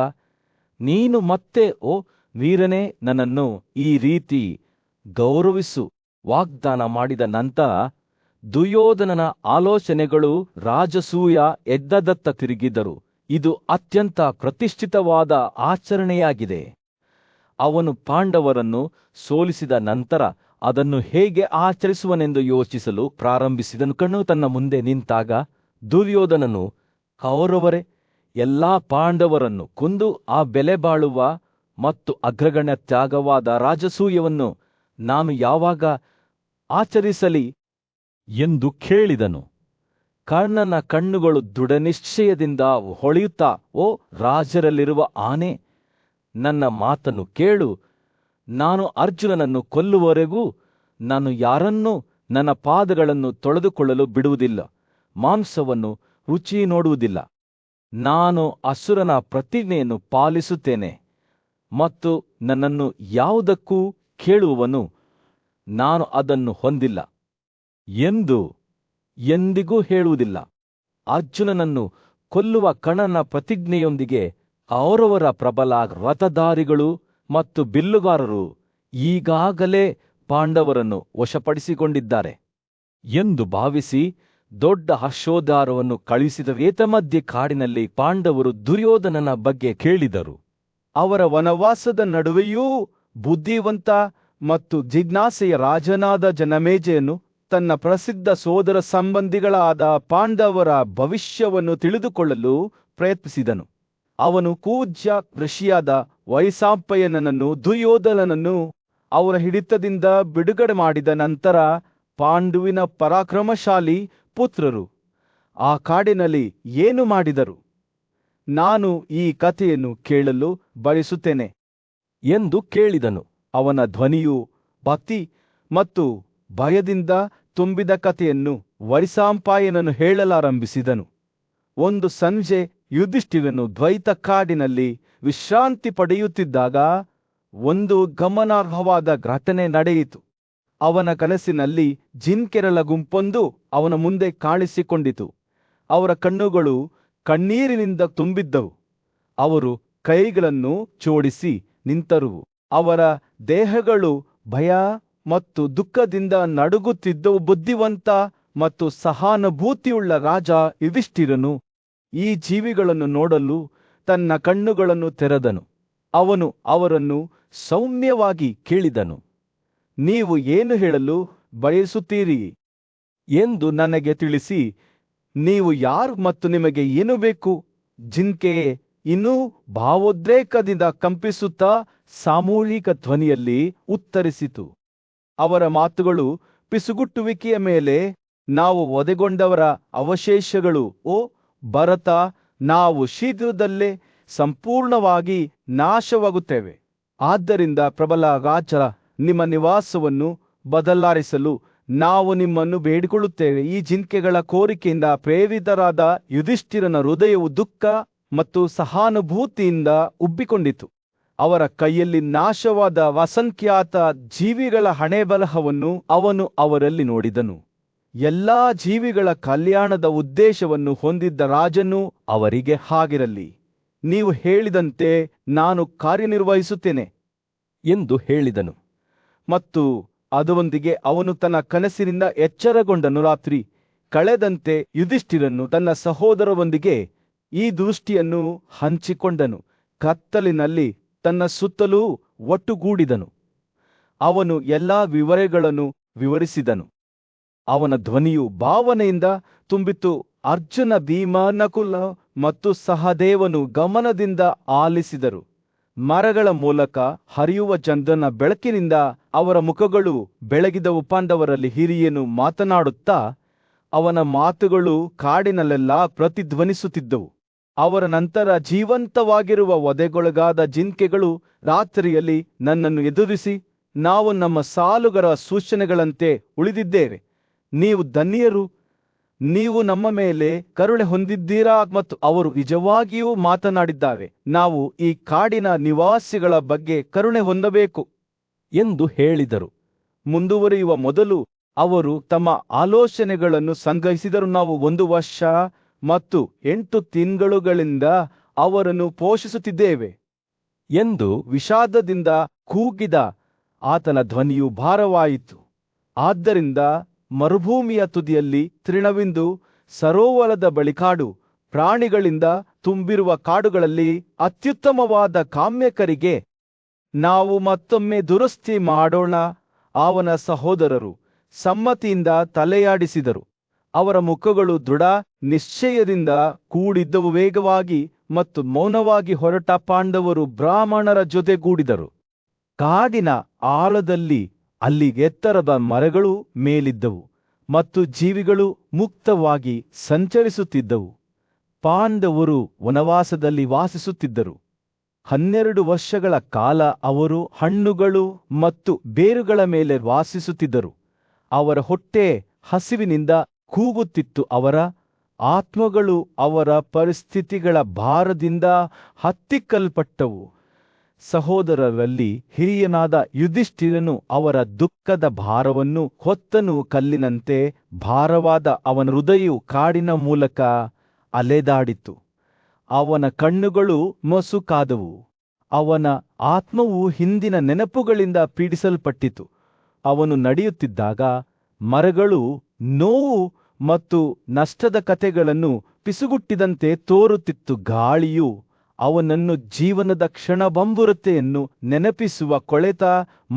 ನೀನು ಮತ್ತೆ ಓ ವೀರನೇ ನನ್ನನ್ನು ಈ ರೀತಿ ಗೌರವಿಸು ವಾಗ್ದಾನ ಮಾಡಿದ ನಂತರ ದುರ್ಯೋಧನನ ಆಲೋಚನೆಗಳು ರಾಜಸೂಯ ಎದ್ದದತ್ತ ತಿರುಗಿದರು. ಇದು ಅತ್ಯಂತ ಪ್ರತಿಷ್ಠಿತವಾದ ಆಚರಣೆಯಾಗಿದೆ. ಅವನು ಪಾಂಡವರನ್ನು ಸೋಲಿಸಿದ ನಂತರ ಅದನ್ನು ಹೇಗೆ ಆಚರಿಸುವನೆಂದು ಯೋಚಿಸಲು ಪ್ರಾರಂಭಿಸಿದನು. ಕಣ್ಣು ತನ್ನ ಮುಂದೆ ನಿಂತಾಗ ದುರ್ಯೋಧನನು, ಕೌರವರೇ, ಎಲ್ಲಾ ಪಾಂಡವರನ್ನು ಕೊಂದು ಆ ಬೆಲೆಬಾಳುವ ಮತ್ತು ಅಗ್ರಗಣ್ಯ ತ್ಯಾಗವಾದ ರಾಜಸೂಯವನ್ನು ನಾನು ಯಾವಾಗ ಆಚರಿಸಲಿ ಎಂದು ಕೇಳಿದನು. ಕರ್ಣನ ಕಣ್ಣುಗಳು ದೃಢನಿಶ್ಚಯದಿಂದ ಹೊಳೆಯುತ್ತಾ, ಓ ರಾಜರಲ್ಲಿರುವ ಆನೆ, ನನ್ನ ಮಾತನ್ನು ಕೇಳು. ನಾನು ಅರ್ಜುನನನ್ನು ಕೊಲ್ಲುವವರೆಗೂ ನಾನು ಯಾರನ್ನೂ ನನ್ನ ಪಾದಗಳನ್ನು ತೊಳೆದುಕೊಳ್ಳಲು ಬಿಡುವುದಿಲ್ಲ, ಮಾಂಸವನ್ನು ರುಚಿ ನೋಡುವುದಿಲ್ಲ. ನಾನು ಅಸುರನ ಪ್ರತಿಜ್ಞೆಯನ್ನು ಪಾಲಿಸುತ್ತೇನೆ ಮತ್ತು ನನ್ನನ್ನು ಯಾವುದಕ್ಕೂ ಕೇಳುವವನು ನಾನು ಅದನ್ನು ಹೊಂದಿಲ್ಲ ಎಂದು ಎಂದಿಗೂ ಹೇಳುವುದಿಲ್ಲ. ಅರ್ಜುನನನ್ನು ಕೊಲ್ಲುವ ಕರ್ಣನ ಪ್ರತಿಜ್ಞೆಯೊಂದಿಗೆ ಕೌರವರ ಪ್ರಬಲ ರಥಧಾರಿಗಳು ಮತ್ತು ಬಿಲ್ಲುಗಾರರು ಈಗಾಗಲೇ ಪಾಂಡವರನ್ನು ವಶಪಡಿಸಿಕೊಂಡಿದ್ದಾರೆ ಎಂದು ಭಾವಿಸಿ ದೊಡ್ಡ ಹರ್ಷೋದ್ಗಾರವನ್ನು ಕಳುಹಿಸಿದ ಏತಮಧ್ಯೆ ಕಾಡಿನಲ್ಲಿ ಪಾಂಡವರು ದುರ್ಯೋಧನನ ಬಗ್ಗೆ ಕೇಳಿದರು. ಅವರ ವನವಾಸದ ನಡುವೆಯೂ ಬುದ್ಧಿವಂತ ಮತ್ತು ಜಿಜ್ಞಾಸೆಯ ರಾಜನಾದ ಜನಮೇಜಯನು ತನ್ನ ಪ್ರಸಿದ್ಧ ಸೋದರ ಸಂಬಂಧಿಗಳಾದ ಪಾಂಡವರ ಭವಿಷ್ಯವನ್ನು ತಿಳಿದುಕೊಳ್ಳಲು ಪ್ರಯತ್ನಿಸಿದನು. ಅವನು ಪೂಜ್ಯ ಋಷಿಯಾದ ವೈಶಂಪಾಯನನನ್ನು ದುರ್ಯೋಧನನನ್ನು ಅವರ ಹಿಡಿತದಿಂದ ಬಿಡುಗಡೆ ಮಾಡಿದ ನಂತರ ಪಾಂಡುವಿನ ಪರಾಕ್ರಮಶಾಲಿ ಪುತ್ರರು ಆ ಕಾಡಿನಲ್ಲಿ ಏನು ಮಾಡಿದರು, ನಾನು ಈ ಕಥೆಯನ್ನು ಕೇಳಲು ಬಯಸುತ್ತೇನೆ ಎಂದು ಕೇಳಿದನು. ಅವನ ಧ್ವನಿಯು ಭಕ್ತಿ ಮತ್ತು ಭಯದಿಂದ ತುಂಬಿದ ಕಥೆಯನ್ನು ವೈಶಂಪಾಯನನು ಹೇಳಲಾರಂಭಿಸಿದನು. ಒಂದು ಸಂಜೆ ಯುಧಿಷ್ಠಿರನು ದ್ವೈತ ಕಾಡಿನಲ್ಲಿ ವಿಶ್ರಾಂತಿ ಪಡೆಯುತ್ತಿದ್ದಾಗ ಒಂದು ಗಮನಾರ್ಹವಾದ ಘಟನೆ ನಡೆಯಿತು. ಅವನ ಕನಸಿನಲ್ಲಿ ಜಿಂಕೆಗಳ ಗುಂಪೊಂದು ಅವನ ಮುಂದೆ ಕಾಣಿಸಿಕೊಂಡಿತು. ಅವರ ಕಣ್ಣುಗಳು ಕಣ್ಣೀರಿನಿಂದ ತುಂಬಿದ್ದವು. ಅವರು ಕೈಗಳನ್ನು ಜೋಡಿಸಿ ನಿಂತರು. ಅವರ ದೇಹಗಳು ಭಯ ಮತ್ತು ದುಃಖದಿಂದ ನಡುಗುತ್ತಿದ್ದವು. ಬುದ್ಧಿವಂತ ಮತ್ತು ಸಹಾನುಭೂತಿಯುಳ್ಳ ರಾಜ ಯುಧಿಷ್ಠಿರನು ಈ ಜೀವಿಗಳನ್ನು ನೋಡಲು ತನ್ನ ಕಣ್ಣುಗಳನ್ನು ತೆರೆದನು. ಅವನು ಅವರನ್ನು ಸೌಮ್ಯವಾಗಿ ಕೇಳಿದನು, ನೀವು ಏನು ಹೇಳಲು ಬಯಸುತ್ತೀರಿ ಎಂದು ನನಗೆ ತಿಳಿಸಿ. ನೀವು ಯಾರು ಮತ್ತು ನಿಮಗೆ ಏನು ಬೇಕು? ಜಿಂಕೆಯೇ ಇನ್ನೂ ಭಾವೋದ್ರೇಕದಿಂದ ಕಂಪಿಸುತ್ತಾ ಸಾಮೂಹಿಕ ಧ್ವನಿಯಲ್ಲಿ ಉತ್ತರಿಸಿತು. ಅವರ ಮಾತುಗಳು ಪಿಸುಗುಟ್ಟುವಿಕೆಯ ಮೇಲೆ, ನಾವು ವಧೆಗೊಂಡವರ ಅವಶೇಷಗಳು. ಓ ಭರತ, ನಾವು ಶೀಘ್ರದಲ್ಲೇ ಸಂಪೂರ್ಣವಾಗಿ ನಾಶವಾಗುತ್ತೇವೆ. ಆದ್ದರಿಂದ ಪ್ರಬಲ ರಾಜ, ನಿಮ್ಮ ನಿವಾಸವನ್ನು ಬದಲಾಯಿಸಲು ನಾವು ನಿಮ್ಮನ್ನು ಬೇಡಿಕೊಳ್ಳುತ್ತೇವೆ. ಈ ಜಿಂಕೆಗಳ ಕೋರಿಕೆಯಿಂದ ಪ್ರೇರಿತರಾದ ಯುಧಿಷ್ಠಿರನ ಹೃದಯವು ದುಃಖ ಮತ್ತು ಸಹಾನುಭೂತಿಯಿಂದ ಉಬ್ಬಿಕೊಂಡಿತು. ಅವರ ಕೈಯಲ್ಲಿ ನಾಶವಾದ ಅಸಂಖ್ಯಾತ ಜೀವಿಗಳ ಹಣೆಬರಹವನ್ನು ಅವನು ಅವರಲ್ಲಿ ನೋಡಿದನು. ಎಲ್ಲಾ ಜೀವಿಗಳ ಕಲ್ಯಾಣದ ಉದ್ದೇಶವನ್ನು ಹೊಂದಿದ್ದ ರಾಜನು ಅವರಿಗೆ, ಹಾಗಿರಲಿ, ನೀವು ಹೇಳಿದಂತೆ ನಾನು ಕಾರ್ಯನಿರ್ವಹಿಸುತ್ತೇನೆ ಎಂದು ಹೇಳಿದನು. ಮತ್ತು ಅದರೊಂದಿಗೆ ಅವನು ತನ್ನ ಕನಸಿನಿಂದ ಎಚ್ಚರಗೊಂಡನು. ರಾತ್ರಿ ಕಳೆದಂತೆ ಯುಧಿಷ್ಠಿರನು ತನ್ನ ಸಹೋದರರೊಂದಿಗೆ ಈ ದೃಷ್ಟಿಯನ್ನು ಹಂಚಿಕೊಂಡನು. ಕತ್ತಲಿನಲ್ಲಿ ತನ್ನ ಸುತ್ತಲೂ ಒಟ್ಟುಗೂಡಿದನು. ಅವನು ಎಲ್ಲಾ ವಿವರಗಳನ್ನು ವಿವರಿಸಿದನು. ಅವನ ಧ್ವನಿಯು ಭಾವನೆಯಿಂದ ತುಂಬಿತು. ಅರ್ಜುನ, ಭೀಮ, ನಕುಲ ಮತ್ತು ಸಹದೇವನು ಗಮನದಿಂದ ಆಲಿಸಿದರು. ಮರಗಳ ಮೂಲಕ ಹರಿಯುವ ಚಂದ್ರನ ಬೆಳಕಿನಿಂದ ಅವರ ಮುಖಗಳು ಬೆಳಗಿದವು. ಪಾಂಡವರಲ್ಲಿ ಹಿರಿಯನು ಮಾತನಾಡುತ್ತಾ ಅವನ ಮಾತುಗಳು ಕಾಡಿನಲ್ಲೆಲ್ಲ ಪ್ರತಿಧ್ವನಿಸುತ್ತಿದ್ದವು. ಅವರ ನಂತರ ಜೀವಂತವಾಗಿರುವ ವಧೆಗೊಳಗಾದ ಜಿಂಕೆಗಳು ರಾತ್ರಿಯಲ್ಲಿ ನನ್ನನ್ನು ಎದುರಿಸಿ, ನಾವು ನಮ್ಮ ಸಾಲುಗರ ಸೂಚನೆಗಳಂತೆ ಉಳಿದಿದ್ದೇವೆ, ನೀವು ಧನ್ಯರು, ನೀವು ನಮ್ಮ ಮೇಲೆ ಕರುಣೆ ಹೊಂದಿದ್ದೀರಾ? ಮತ್ತು ಅವರು ನಿಜವಾಗಿಯೂ ಮಾತನಾಡಿದ್ದಾರೆ, ನಾವು ಈ ಕಾಡಿನ ನಿವಾಸಿಗಳ ಬಗ್ಗೆ ಕರುಣೆ ಹೊಂದಬೇಕು ಎಂದು ಹೇಳಿದರು. ಮುಂದುವರಿಯುವ ಮೊದಲು ಅವರು ತಮ್ಮ ಆಲೋಚನೆಗಳನ್ನು ಸಂಗ್ರಹಿಸಿದರು. ನಾವು 1 ವರ್ಷ ಮತ್ತು 8 ತಿಂಗಳುಗಳಿಂದ ಅವರನ್ನು ಪೋಷಿಸುತ್ತಿದ್ದೇವೆ ಎಂದು ವಿಷಾದದಿಂದ ಕೂಗಿದ ಆತನ ಧ್ವನಿಯು ಭಾರವಾಯಿತು. ಆದ್ದರಿಂದ ಮರುಭೂಮಿಯ ತುದಿಯಲ್ಲಿ ತೃಣವಿಂದು, ಸರೋವರದ ಬಳಿ ಕಾಡು, ಪ್ರಾಣಿಗಳಿಂದ ತುಂಬಿರುವ ಕಾಡುಗಳಲ್ಲಿ ಅತ್ಯುತ್ತಮವಾದ ಕಾಮ್ಯಕರಿಗೆ ನಾವು ಮತ್ತೊಮ್ಮೆ ದುರಸ್ತಿ ಮಾಡೋಣ. ಅವನ ಸಹೋದರರು ಸಮ್ಮತಿಯಿಂದ ತಲೆಯಾಡಿಸಿದರು. ಅವರ ಮುಖಗಳು ದೃಢ ನಿಶ್ಚಯದಿಂದ ಕೂಡಿದ್ದವು. ವೇಗವಾಗಿ ಮತ್ತು ಮೌನವಾಗಿ ಹೊರಟ ಪಾಂಡವರು ಬ್ರಾಹ್ಮಣರ ಜೊತೆಗೂಡಿದರು. ಕಾಡಿನ ಆಳದಲ್ಲಿ ಅಲ್ಲಿ ಎತ್ತರದ ಮರಗಳು ಮೇಲಿದ್ದವು ಮತ್ತು ಜೀವಿಗಳು ಮುಕ್ತವಾಗಿ ಸಂಚರಿಸುತ್ತಿದ್ದವು. ಪಾಂಡವರು ವನವಾಸದಲ್ಲಿ ವಾಸಿಸುತ್ತಿದ್ದರು. 12 ವರ್ಷಗಳ ಕಾಲ ಅವರು ಹಣ್ಣುಗಳು ಮತ್ತು ಬೇರುಗಳ ಮೇಲೆ ವಾಸಿಸುತ್ತಿದ್ದರು. ಅವರ ಹೊಟ್ಟೆ ಹಸಿವಿನಿಂದ ಕೂಗುತ್ತಿತ್ತು. ಅವರ ಆತ್ಮಗಳು ಅವರ ಪರಿಸ್ಥಿತಿಗಳ ಭಾರದಿಂದ ಹತ್ತಿಕ್ಕಲ್ಪಟ್ಟವು. ಸಹೋದರರಲ್ಲಿ ಹಿರಿಯನಾದ ಯುಧಿಷ್ಠಿರನು ಅವರ ದುಃಖದ ಭಾರವನ್ನು ಹೊತ್ತನು. ಕಲ್ಲಿನಂತೆ ಭಾರವಾದ ಅವನ ಹೃದಯವು ಕಾಡಿನ ಮೂಲಕ ಅಲೆದಾಡಿತು. ಅವನ ಕಣ್ಣುಗಳು ಮಸುಕಾದವು. ಅವನ ಆತ್ಮವು ಹಿಂದಿನ ನೆನಪುಗಳಿಂದ ಪೀಡಿಸಲ್ಪಟ್ಟಿತು. ಅವನು ನಡೆಯುತ್ತಿದ್ದಾಗ ಮರಗಳು ನೋವು ಮತ್ತು ನಷ್ಟದ ಕಥೆಗಳನ್ನು ಪಿಸುಗುಟ್ಟಿದಂತೆ ತೋರುತ್ತಿತ್ತು. ಗಾಳಿಯು ಅವನನ್ನು ಜೀವನದ ಕ್ಷಣಬಂಬುರತೆಯನ್ನು ನೆನಪಿಸುವ ಕೊಳೆತ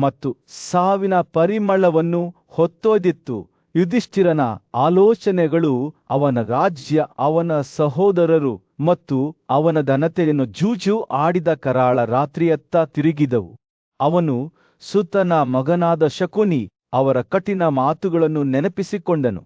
ಮತ್ತು ಸಾವಿನ ಪರಿಮಳವನ್ನು ಹೊತ್ತೊಯ್ದಿತ್ತು. ಯುಧಿಷ್ಠಿರನ ಆಲೋಚನೆಗಳು ಅವನ ರಾಜ್ಯ, ಅವನ ಸಹೋದರರು ಮತ್ತು ಅವನ ಘನತೆಯನ್ನು ಜೂಜು ಆಡಿದ ಕರಾಳ ರಾತ್ರಿಯತ್ತ ತಿರುಗಿದವು. ಅವನು ಸುತನ ಮಗನಾದ ಶಕುನಿ ಅವರ ಕಠಿಣ ಮಾತುಗಳನ್ನು ನೆನಪಿಸಿಕೊಂಡನು.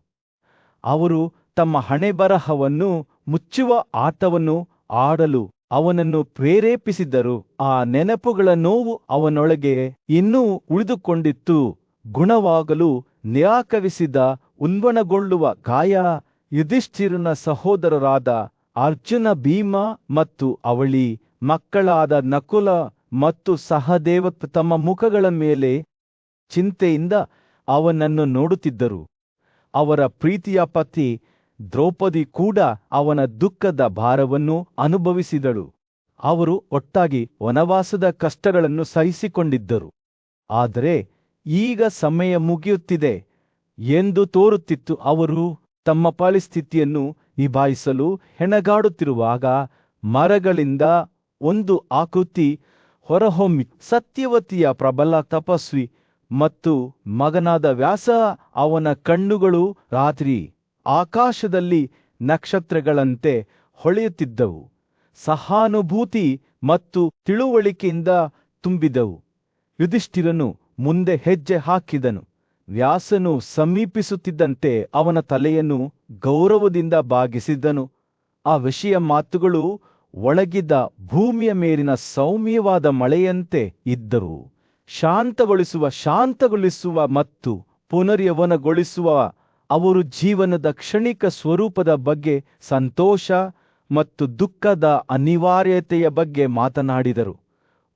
ಅವರು ತಮ್ಮ ಹಣೆಬರಹವನ್ನು ಮುಚ್ಚುವ ಆಟವನ್ನು ಆಡಲು ಅವನನ್ನು ಪ್ರೇರೇಪಿಸಿದ್ದರು. ಆ ನೆನಪುಗಳ ನೋವು ಅವನೊಳಗೆ ಇನ್ನೂ ಉಳಿದುಕೊಂಡಿತ್ತು. ಗುಣವಾಗಲು ನಿರಾಕರಿಸಿದ ಉಲ್ಬಣಗೊಳ್ಳುವ ಗಾಯ. ಯುಧಿಷ್ಠಿರನ ಸಹೋದರರಾದ ಅರ್ಜುನ, ಭೀಮ ಮತ್ತು ಅವಳಿ ಮಕ್ಕಳಾದ ನಕುಲ ಮತ್ತು ಸಹದೇವ ತಮ್ಮ ಮುಖಗಳ ಮೇಲೆ ಚಿಂತೆಯಿಂದ ಅವನನ್ನು ನೋಡುತ್ತಿದ್ದರು. ಅವರ ಪ್ರೀತಿಯ ಪತಿ ದ್ರೌಪದಿ ಕೂಡ ಅವನ ದುಃಖದ ಭಾರವನ್ನು ಅನುಭವಿಸಿದಳು. ಅವರು ಒಟ್ಟಾಗಿ ವನವಾಸದ ಕಷ್ಟಗಳನ್ನು ಸಹಿಸಿಕೊಂಡಿದ್ದರು. ಆದರೆ ಈಗ ಸಮಯ ಮುಗಿಯುತ್ತಿದೆ ಎಂದು ತೋರುತ್ತಿತ್ತು. ಅವರು ತಮ್ಮ ಪರಿಸ್ಥಿತಿಯನ್ನು ನಿಭಾಯಿಸಲು ಹೆಣಗಾಡುತ್ತಿರುವಾಗ ಮರಗಳಿಂದ ಒಂದು ಆಕೃತಿ ಹೊರಹೊಮ್ಮಿ ಸತ್ಯವತಿಯ ಪ್ರಬಲ ತಪಸ್ವಿ ಮತ್ತು ಮಗನಾದ ವ್ಯಾಸ. ಅವನ ಕಣ್ಣುಗಳು ರಾತ್ರಿ ಆಕಾಶದಲ್ಲಿ ನಕ್ಷತ್ರಗಳಂತೆ ಹೊಳೆಯುತ್ತಿದ್ದವು. ಸಹಾನುಭೂತಿ ಮತ್ತು ತಿಳುವಳಿಕೆಯಿಂದ ತುಂಬಿದವು. ಯುಧಿಷ್ಠಿರನು ಮುಂದೆ ಹೆಜ್ಜೆ ಹಾಕಿದನು. ವ್ಯಾಸನು ಸಮೀಪಿಸುತ್ತಿದ್ದಂತೆ ಅವನ ತಲೆಯನ್ನು ಗೌರವದಿಂದ ಬಾಗಿಸಿದನು. ಆ ವಿಷಯ ಮಾತುಗಳು ಒಳಗಿದ್ದ ಭೂಮಿಯ ಮೇಲಿನ ಸೌಮ್ಯವಾದ ಮಳೆಯಂತೆ ಇದ್ದರು. ಶಾಂತಗೊಳಿಸುವ ಮತ್ತು ಪುನರ್ಯೌವನಗೊಳಿಸುವ. ಅವರು ಜೀವನದ ಕ್ಷಣಿಕ ಸ್ವರೂಪದ ಬಗ್ಗೆ, ಸಂತೋಷ ಮತ್ತು ದುಃಖದ ಅನಿವಾರ್ಯತೆಯ ಬಗ್ಗೆ ಮಾತನಾಡಿದರು.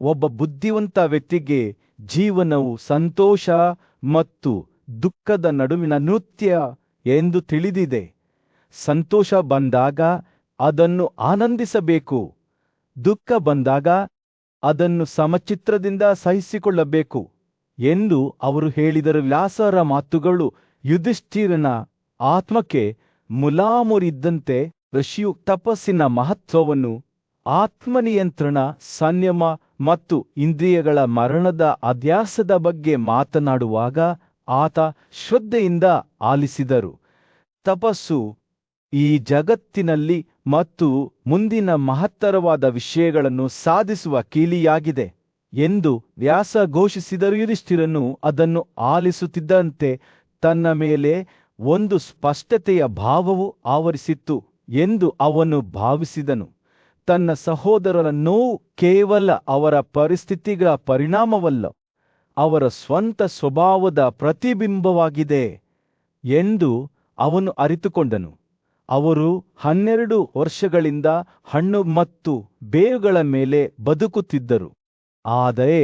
ಒಬ್ಬ ಬುದ್ಧಿವಂತ ವ್ಯಕ್ತಿಗೆ ಜೀವನವು ಸಂತೋಷ ಮತ್ತು ದುಃಖದ ನಡುವಿನ ನೃತ್ಯ ಎಂದು ತಿಳಿದಿದೆ. ಸಂತೋಷ ಬಂದಾಗ ಅದನ್ನು ಆನಂದಿಸಬೇಕು. ದುಃಖ ಬಂದಾಗ ಅದನ್ನು ಸಮಚಿತ್ರದಿಂದ ಸಹಿಸಿಕೊಳ್ಳಬೇಕು ಎಂದು ಅವರು ಹೇಳಿದರು. ವ್ಯಾಸರ ಮಾತುಗಳು ಯುಧಿಷ್ಠಿರನ ಆತ್ಮಕ್ಕೆ ಮುಲಾಮುರಿದ್ದಂತೆ ಋಷಿಯು ತಪಸ್ಸಿನ ಮಹತ್ವವನ್ನು, ಆತ್ಮನಿಯಂತ್ರಣ, ಸಂಯಮ ಮತ್ತು ಇಂದ್ರಿಯಗಳ ಮರಣದ ಅಧ್ಯಾಸದ ಬಗ್ಗೆ ಮಾತನಾಡುವಾಗ ಆತ ಶ್ರದ್ಧೆಯಿಂದ ಆಲಿಸಿದರು. ತಪಸ್ಸು ಈ ಜಗತ್ತಿನಲ್ಲಿ ಮತ್ತು ಮುಂದಿನ ಮಹತ್ತರವಾದ ವಿಷಯಗಳನ್ನು ಸಾಧಿಸುವ ಕೀಲಿಯಾಗಿದೆ ಎಂದು ವ್ಯಾಸ ಘೋಷಿಸಿದರು. ಯುಧಿಷ್ಠಿರನು ಅದನ್ನು ಆಲಿಸುತ್ತಿದ್ದಂತೆ ತನ್ನ ಮೇಲೆ ಒಂದು ಸ್ಪಷ್ಟತೆಯ ಭಾವವು ಆವರಿಸಿತ್ತು ಎಂದು ಅವನು ಭಾವಿಸಿದನು. ತನ್ನ ಸಹೋದರರ ನೋವು ಕೇವಲ ಅವರ ಪರಿಸ್ಥಿತಿಗಳ ಪರಿಣಾಮವಲ್ಲ, ಅವರ ಸ್ವಂತ ಸ್ವಭಾವದ ಪ್ರತಿಬಿಂಬವಾಗಿದೆ ಎಂದು ಅವನು ಅರಿತುಕೊಂಡನು. ಅವರು 12 ವರ್ಷಗಳಿಂದ ಹಣ್ಣು ಮತ್ತು ಬೇವುಗಳ ಮೇಲೆ ಬದುಕುತ್ತಿದ್ದರು. ಆದರೆ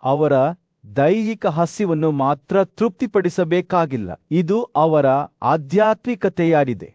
ಅವರ ದೈಹಿಕ ಹಸಿವನ್ನು ಮಾತ್ರ ತೃಪ್ತಿಪಡಿಸಬೇಕಾಗಿಲ್ಲ. ಇದು ಅವರ ಆಧ್ಯಾತ್ಮಿಕತೆಯಾಗಿದೆ.